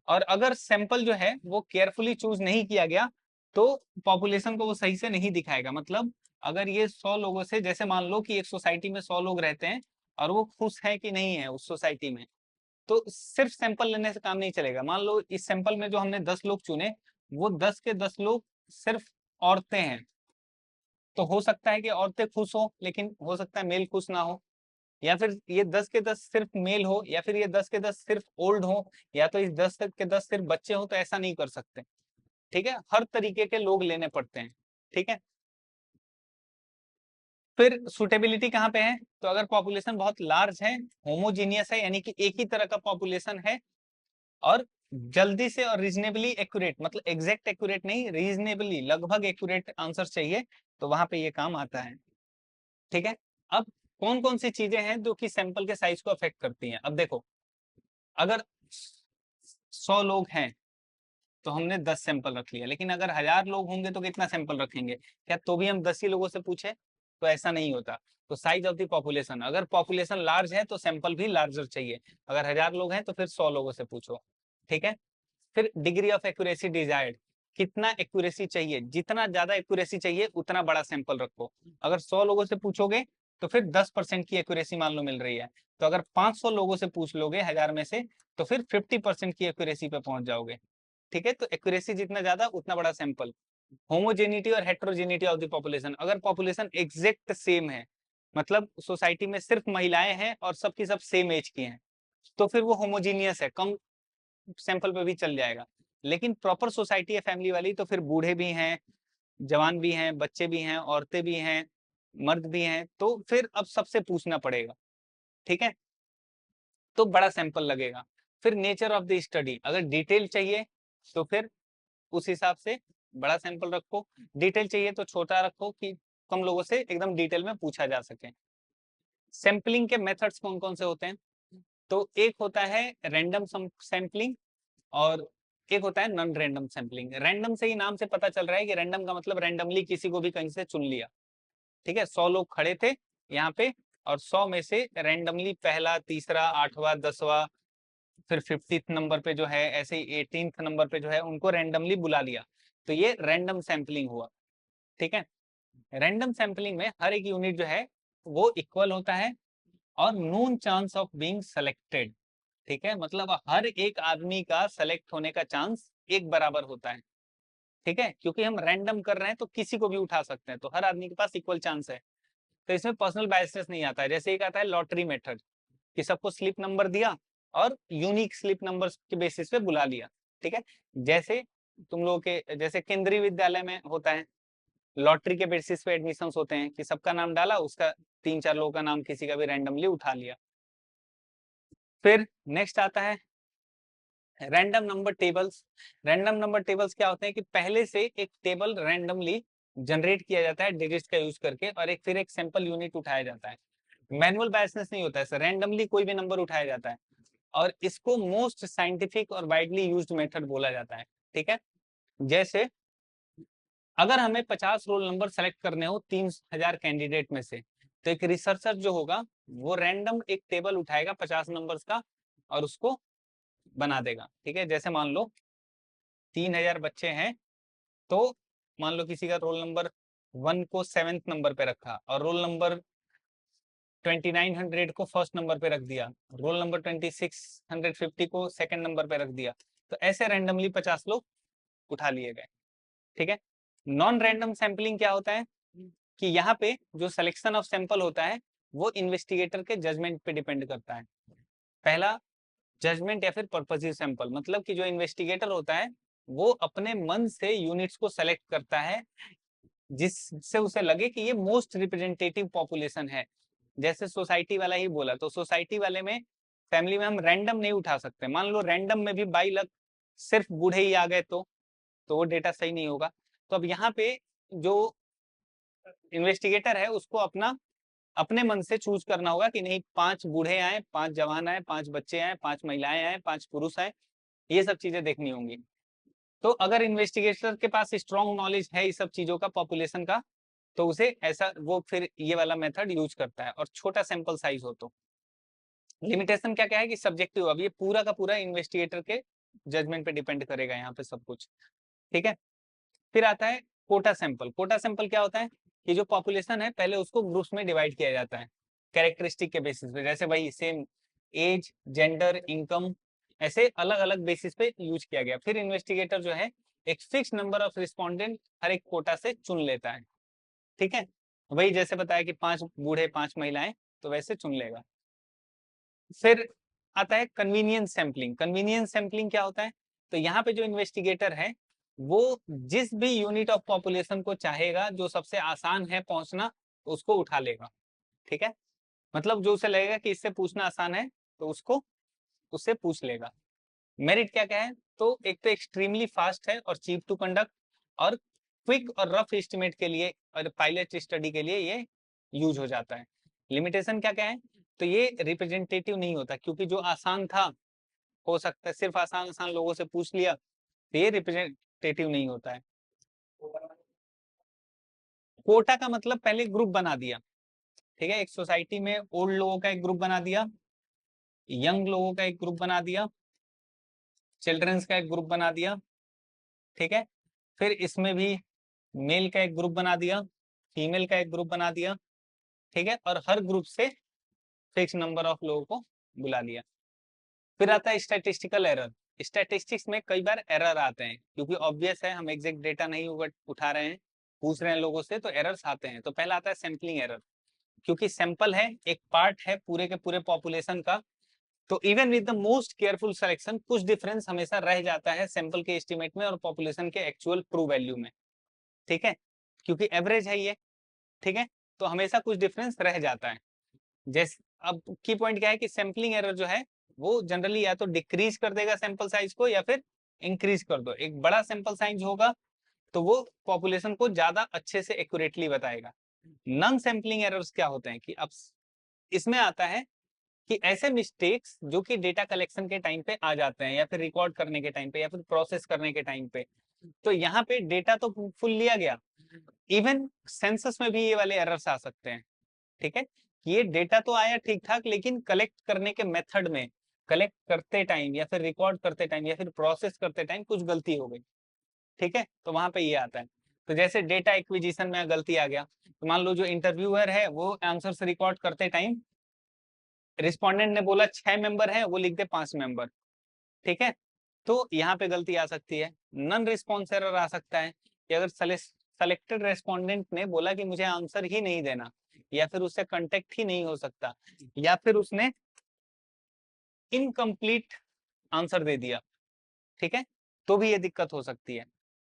और अगर सैंपल जो है वो केयरफुली चूज नहीं किया गया तो पॉपुलेशन को वो सही से नहीं दिखाएगा। मतलब अगर ये 100 लोगों से, जैसे मान लो कि एक सोसाइटी में 100 लोग रहते हैं और वो खुश है कि नहीं है उस सोसाइटी में, तो सिर्फ सैंपल लेने से काम नहीं चलेगा। मान लो इस सैंपल में जो हमने 10 लोग चुने वो 10 के 10 लोग सिर्फ औरतें हैं, तो हो सकता है कि औरतें खुश हो लेकिन हो सकता है मेल खुश ना हो, या फिर ये 10 के 10 सिर्फ मेल हो, या फिर ये 10 के 10 सिर्फ ओल्ड हो, या तो इस 10 के 10 सिर्फ बच्चे हो, तो ऐसा नहीं कर सकते, ठीक है, हर तरीके के लोग लेने पड़ते हैं, ठीक है। फिर सुटेबिलिटी कहाँ पे है, तो अगर पॉपुलेशन बहुत लार्ज है, होमोजीनियस है, यानी कि एक ही तरह का पॉपुलेशन है, और जल्दी से और रीजनेबली एक्यूरेट, मतलब एग्जैक्ट एक्यूरेट नहीं, रीजनेबली लगभग एक्यूरेट आंसर चाहिए, तो वहां पे ये काम आता है, ठीक है। अब कौन कौन सी चीजें हैं जो कि सैंपल के साइज को अफेक्ट करती हैं? अब देखो अगर 100 लोग हैं तो हमने 10 सैंपल रख लिया, लेकिन अगर 1000 लोग होंगे तो कितना सैंपल रखेंगे? क्या तो भी हम 10 ही लोगों से पूछे? तो ऐसा नहीं होता। तो साइज ऑफ द पॉपुलेशन, अगर पॉपुलेशन लार्ज है तो सैंपल भी लार्जर चाहिए, अगर 1000 लोग हैं तो फिर 100 लोगों से पूछो, ठीक है। फिर डिग्री ऑफ एक्यूरेसी डिजायर्ड, कितना एक्यूरेसी चाहिए, जितना ज्यादा एक्यूरेसी चाहिए उतना बड़ा सैंपल रखो। अगर 100 लोगों से पूछोगे तो फिर 10% की एक्यूरेसी मान लो मिल रही है, तो अगर 500 लोगों से पूछ लोगे 1000 में से तो फिर 50% की एक्यूरेसी पे पहुंच जाओगे। ठीक है, तो एक्यूरेसी जितना ज्यादा उतना बड़ा सैंपल। होमोजेनिटी और हेट्रोजेनिटी ऑफ द पॉपुलेशन, अगर पॉपुलेशन एग्जैक्ट सेम है, मतलब सोसाइटी में सिर्फ महिलाएं हैं और सबकी सब सेम एज की हैं, तो फिर वो होमोजीनियस है, कम सैंपल पे भी चल जाएगा। लेकिन प्रॉपर सोसाइटी है फैमिली वाली, तो फिर बूढ़े भी हैं, जवान भी हैं, बच्चे भी हैं, औरतें भी हैं, मर्द भी हैं, तो फिर अब सबसे पूछना पड़ेगा। ठीक है, तो बड़ा सैंपल लगेगा। फिर नेचर ऑफ द स्टडी, अगर डिटेल चाहिए तो फिर उस हिसाब से बड़ा सैंपल रखो, डिटेल चाहिए तो छोटा रखो कि कम लोगों से एकदम डिटेल में पूछा जा सके। सैंपलिंग के मेथड्स कौन कौन से होते हैं? तो एक होता है रैंडम सैंपलिंग और एक होता है नॉन रैंडम सैंपलिंग। रैंडम से ही नाम से पता चल रहा है कि रैंडम का मतलब रैंडमली किसी को भी कहीं से चुन लिया। ठीक है, 100 लोग खड़े थे यहाँ पे और 100 में से रैंडमली पहला, तीसरा, 8वां, 10वां, फिर 50th नंबर पे जो है, ऐसे ही 18th नंबर पे जो है उनको रैंडमली बुला लिया, तो ये रैंडम सैंपलिंग हुआ। ठीक है, रैंडम सैंपलिंग में हर एक यूनिट जो है वो इक्वल होता है और नून चांस ऑफ बीइंग सेलेक्टेड। ठीक है, मतलब हर एक आदमी का सेलेक्ट होने का चांस एक बराबर होता है। ठीक है, क्योंकि हम रैंडम कर रहे हैं तो किसी को भी उठा सकते हैं, तो हर आदमी के पास इक्वल चांस है। तो इसमें पर्सनल बायसनेस नहीं आता है। जैसे एक आता है लॉटरी मेथड, कि सबको स्लिप नंबर दिया और यूनिक स्लिप नंबर के बेसिस पे बुला लिया। ठीक है, जैसे तुम लोग के जैसे केंद्रीय विद्यालय में होता है, लॉटरी के बेसिस पे एडमिशन होते हैं कि सबका नाम डाला, उसका 3-4 लोगों का नाम किसी का भी रैंडमली उठा लिया। फिर नेक्स्ट आता है random number tables. Random number tables क्या होते हैं कि पहले से एक टेबल रैंडमली जनरेट किया जाता है डिजिट्स का यूज करके, और फिर एक सैंपल यूनिट उठाया जाता है। मैनुअल बायसनेस नहीं होता है सर, रैंडमली कोई भी नंबर उठाया जाता है, और इसको मोस्ट साइंटिफिक और वाइडली यूज्ड मेथड बोला जाता है। ठीक है, जैसे अगर हमें 50 रोल नंबर सेलेक्ट करने हो 3000 कैंडिडेट में से, तो एक रिसर्चर जो होगा वो रैंडम एक टेबल उठाएगा 50 नंबर्स का और उसको बना देगा। ठीक है, जैसे मान लो 3000 बच्चे हैं, तो मान लो किसी का रोल नंबर 1 को 7th नंबर पे रखा और रोल नंबर 2900 को फर्स्ट नंबर पे रख दिया, रोल नंबर 2650 को सेकंड नंबर पे रख दिया, तो ऐसे रैंडमली 50 लोग उठा लिए गए। ठीक है, नॉन रैंडम सैंपलिंग क्या होता है कि यहाँ पे जो सिलेक्शन ऑफ सैंपल होता है वो इन्वेस्टिगेटर के जजमेंट पे डिपेंड करता है। पहला जजमेंट या फिर पर्पसिव सैंपल, मतलब कि जो इन्वेस्टिगेटर होता है वो अपने मन से यूनिट्स को सेलेक्ट करता है जिससे उसे लगे कि ये मोस्ट रिप्रेजेंटेटिव पॉपुलेशन है। जैसे सोसाइटी वाला ही बोला, तो सोसाइटी वाले में फैमिली में हम रैंडम नहीं उठा सकते। मान लो रैंडम में भी 22 लाख सिर्फ बूढ़े ही आ गए तो वो डेटा सही नहीं होगा। तो अब यहाँ पे जो इन्वेस्टिगेटर है उसको अपने मन से चूज करना होगा कि नहीं 5 बूढ़े आए, 5 जवान आए, 5 बच्चे आए, 5 महिलाएं आए, 5 पुरुष आए, ये सब चीजें देखनी होंगी। तो अगर इन्वेस्टिगेटर के पास स्ट्रॉन्ग नॉलेज है इस सब चीजों का, पॉपुलेशन का, तो उसे ऐसा वो फिर ये वाला मेथड यूज करता है, और छोटा सैंपल साइज हो तो। लिमिटेशन क्या क्या है कि सब्जेक्टिव, अब ये पूरा का पूरा इन्वेस्टिगेटर के जजमेंट पे डिपेंड करेगा यहाँ पे सब कुछ। ठीक है, फिर आता है कोटा सैंपल। कोटा सैंपल क्या होता है कि जो पॉपुलेशन है पहले उसको ग्रुप्स में डिवाइड किया जाता है कैरेक्टरिस्टिक के बेसिस पे, जैसे भाई सेम एज, जेंडर, इनकम, ऐसे अलग अलग बेसिस पे यूज किया गया। फिर इन्वेस्टिगेटर जो है एक फिक्स नंबर ऑफ रिस्पोंडेंट हर एक कोटा से चुन लेता है। ठीक है, वही जैसे बताया कि 5 बूढ़े 5 महिलाएं, तो वैसे चुन लेगा। फिर आता है कन्वीनियंस सैंपलिंग। कन्वीनियंस सैंपलिंग क्या होता है, तो यहाँ पे जो इन्वेस्टिगेटर है वो जिस भी यूनिट ऑफ पॉपुलेशन को चाहेगा जो सबसे आसान है पहुंचना, उसको उठा लेगा। ठीक है, मतलब जो उसे लगेगा कि इससे पूछना आसान है तो उससे पूछ लेगा। मेरिट क्या क्या है, तो एक तो एक्सट्रीमली फास्ट है और चीप टू कंडक्ट, और क्विक और रफ एस्टिमेट के लिए और पायलट स्टडी के लिए ये यूज हो जाता है। लिमिटेशन क्या क्या है, तो ये रिप्रेजेंटेटिव नहीं होता, क्योंकि जो आसान था हो सकता है सिर्फ आसान आसान लोगों से पूछ लिया, तो ये रिप्रेजेंटेटिव नहीं होता है। कोटा का मतलब पहले ग्रुप बना दिया। ठीक है, एक सोसाइटी में ओल्ड लोगों का एक ग्रुप बना दिया, यंग लोगों का एक ग्रुप बना दिया, चिल्ड्रंस का एक ग्रुप बना दिया, ठीक है। फिर इसमें भी मेल का एक ग्रुप बना दिया, फीमेल का एक ग्रुप बना दिया, ठीक है, और हर ग्रुप से फिक्स नंबर ऑफ लोगों को बुला लिया। फिर आता है स्टैटिस्टिकल एरर। स्टैटिस्टिक्स में कई बार एरर आते हैं, क्योंकि ऑब्वियस है हम एग्जैक्ट डेटा नहीं उठा रहे हैं, पूछ रहे हैं लोगों से, तो एरर्स आते हैं। तो पहला आता है सैम्पलिंग एरर, क्योंकि सैंपल है, एक पार्ट है पूरे के पूरे पॉपुलेशन का, तो even with the most careful selection कुछ डिफरेंस हमेशा रह जाता है सैंपल के एस्टिमेट में और पॉपुलेशन के एक्चुअल ट्रू वैल्यू में, ठीक है, क्योंकि एवरेज है ये, ठीक है, तो हमेशा कुछ डिफरेंस रह जाता है। जैसे अब की पॉइंट क्या है कि सैम्पलिंग एरर जो है वो जनरली या तो डिक्रीज कर देगा सैंपल साइज को या फिर इंक्रीज कर दो। एक बड़ा सैंपल साइज होगा तो वो पॉपुलेशन को ज्यादा अच्छे से एक्यूरेटली बताएगा। नॉन सैम्पलिंग एरर्स क्या होते हैं कि अब इसमें आता है कि ऐसे मिस्टेक्स जो कि डेटा कलेक्शन के टाइम पे आ जाते हैं या फिर रिकॉर्ड करने के टाइम पे या फिर प्रोसेस करने के टाइम पे, तो यहाँ पे डेटा तो फुल लिया गया, इवन सेंसस में भी ये वाले एरर्स आ सकते हैं, ठीक है। ये डेटा तो आया ठीक ठाक, लेकिन कलेक्ट करने के मेथड में, कलेक्ट करते टाइम या फिर रिकॉर्ड करते टाइम या फिर प्रोसेस करते टाइम कुछ गलती हो गई, ठीक है, तो वहां पे ये आता है। तो जैसे डेटा एक्विजिशन में गलती आ गया, तो मान लो जो इंटरव्यूअर है वो आंसर से रिकॉर्ड करते टाइम रिस्पोंडेंट ने बोला 6 मेंबर है, वो लिख दे 5 मेंबर, ठीक है, तो यहाँ पे गलती आ सकती है। नॉन रिस्पॉन्स एरर आ सकता है कि अगर सेलेक्टेड रेस्पोंडेंट ने बोला कि मुझे आंसर ही नहीं देना, या फिर उससे कांटेक्ट ही नहीं हो सकता, या फिर उसने इनकम्प्लीट आंसर दे दिया, ठीक है, तो भी ये दिक्कत हो सकती है।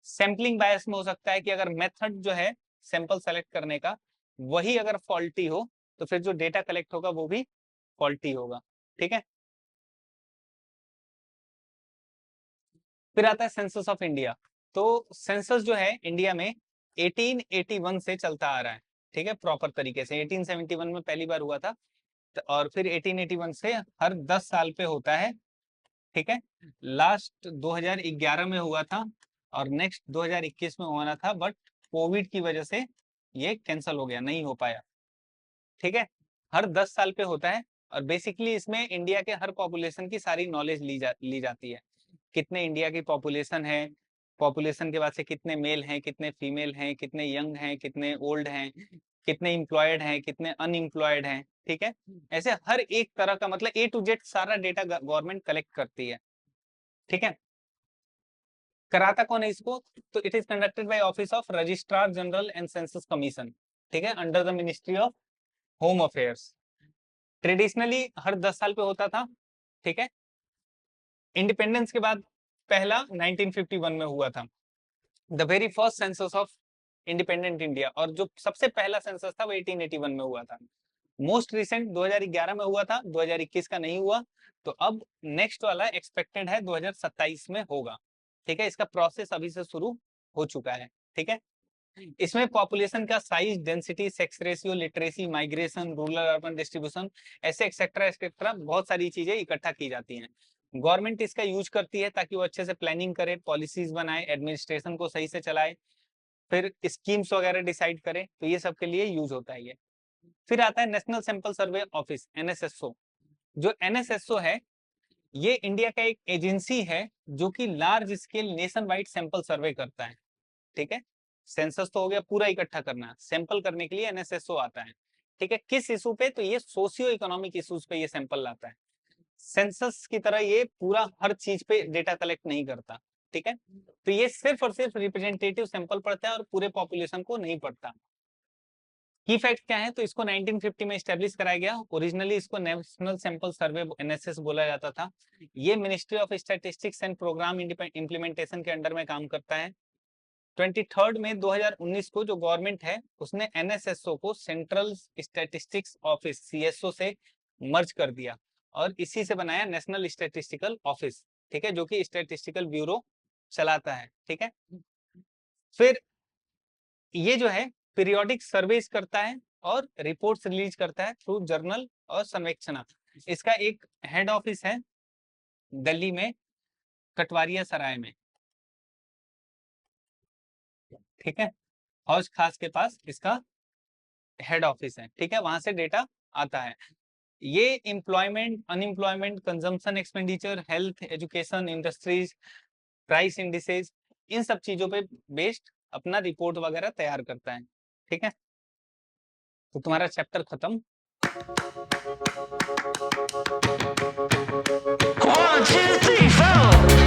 सैम्पलिंग बायस में हो सकता है कि अगर मेथड जो है सैंपल सेलेक्ट करने का वही अगर फॉल्टी हो, तो फिर जो डेटा कलेक्ट होगा वो भी फॉल्टी होगा, ठीक है। फिर आता है सेंसस ऑफ इंडिया। तो सेंसस जो है इंडिया में 1881 से चलता आ रहा है, ठीक है, प्रॉपर तरीके से 1871 में पहली बार हुआ था, और फिर 1881 से हर 10 साल पे होता है, ठीक है। लास्ट 2011 में हुआ था और नेक्स्ट 2021 में होना था, बट कोविड की वजह से ये कैंसिल हो गया, नहीं हो पाया, ठीक है। हर 10 साल पे होता है और बेसिकली इसमें इंडिया के हर पॉपुलेशन की सारी नॉलेज ली जाती है। कितने इंडिया की पॉपुलेशन है, पॉपुलेशन के बाद से कितने मेल हैं, कितने फीमेल हैं, कितने यंग हैं, कितने ओल्ड हैं, कितने एम्प्लॉयड हैं, कितने अनएम्प्लॉयड हैं, ठीक है। ऐसे हर एक तरह का मतलब ए टू जेड सारा डेटा गवर्नमेंट कलेक्ट करती है, ठीक है। कराता कौन है इसको? तो it is conducted by office of Registrar General and Census Commission, ठीक है, under the Ministry of Home Affairs. Traditionally हर 10 साल पे होता था, ठीक है। इंडिपेंडेंस के बाद पहला 1951 में हुआ था, the very first census of independent India, और जो सबसे पहला सेंसस था वो 1881 में हुआ था। मोस्ट रिसेंट 2011 में हुआ था, 2021 का नहीं हुआ। तो अब नेक्स्ट वाला एक्सपेक्टेड है 2027 में होगा, ठीक है। इसका प्रोसेस अभी से शुरू हो चुका है, ठीक है। इसमें पॉपुलेशन का size, density, sex ratio, literacy, migration, rural urban distribution, ऐसे एक्सेट्रा एक्सेट्रा बहुत सारी चीजें इकट्ठा की जाती हैं। गवर्नमेंट इसका यूज करती है ताकि वो अच्छे से प्लानिंग करे, पॉलिसीज बनाए, एडमिनिस्ट्रेशन को सही से चलाए, फिर स्कीम्स वगैरह डिसाइड करे, तो ये सब के लिए यूज होता है ये। फिर आता है national sample survey office, NSSO. जो एनएसएसओ है ये इंडिया का एक एजेंसी है जो कि large scale nation wide sample survey करता है, ठीक है। सेंसस तो हो गया पूरा इकट्ठा करना, सैंपल करने के लिए एनएसएसओ आता है, ठीक है। किस इशू पे? तो ये सोशियो इकोनॉमिक इशूज पे ये सैंपल लाता है। सेंसस की तरह ये पूरा हर चीज पे डेटा कलेक्ट नहीं करता, ठीक है। तो ये सिर्फ और सिर्फ रिप्रेजेंटेटिव सैंपल पढ़ता है और पूरे पॉपुलेशन को नहीं पढ़ता। की फैक्ट क्या है? तो इसको 1950 में स्टैब्लिश कराया गया। ओरिजिनली इसको नेशनल सैंपल सर्वे एनएसएस बोला जाता था। ये ministry of statistics and programme implementation के अंडर में काम करता है। 23 में 2019 को जो गवर्नमेंट है उसने एनएसएसओ को सेंट्रल स्टैटिस्टिक्स ऑफिस सीएसओ से मर्ज कर दिया और इसी से बनाया नेशनल स्टैटिस्टिकल ऑफिस, ठीक है, जो कि स्टैटिस्टिकल ब्यूरो चलाता है, ठीक है। फिर ये जो है पीरियोडिक सर्वेज करता है और रिपोर्ट्स रिलीज करता है थ्रू जर्नल और सर्वेक्षणा। इसका एक हेड ऑफिस है दिल्ली में, कटवारिया सराय में, ठीक है, हौज खास के पास इसका हेड ऑफिस है, ठीक है, वहां से डेटा आता है। ये employment, unemployment, consumption expenditure, health, education, industries, price indices, इन सब चीजों पे बेस्ड अपना रिपोर्ट वगैरह तैयार करता है। ठीक है, तो तुम्हारा चैप्टर खत्म। 1, 2, 3, 4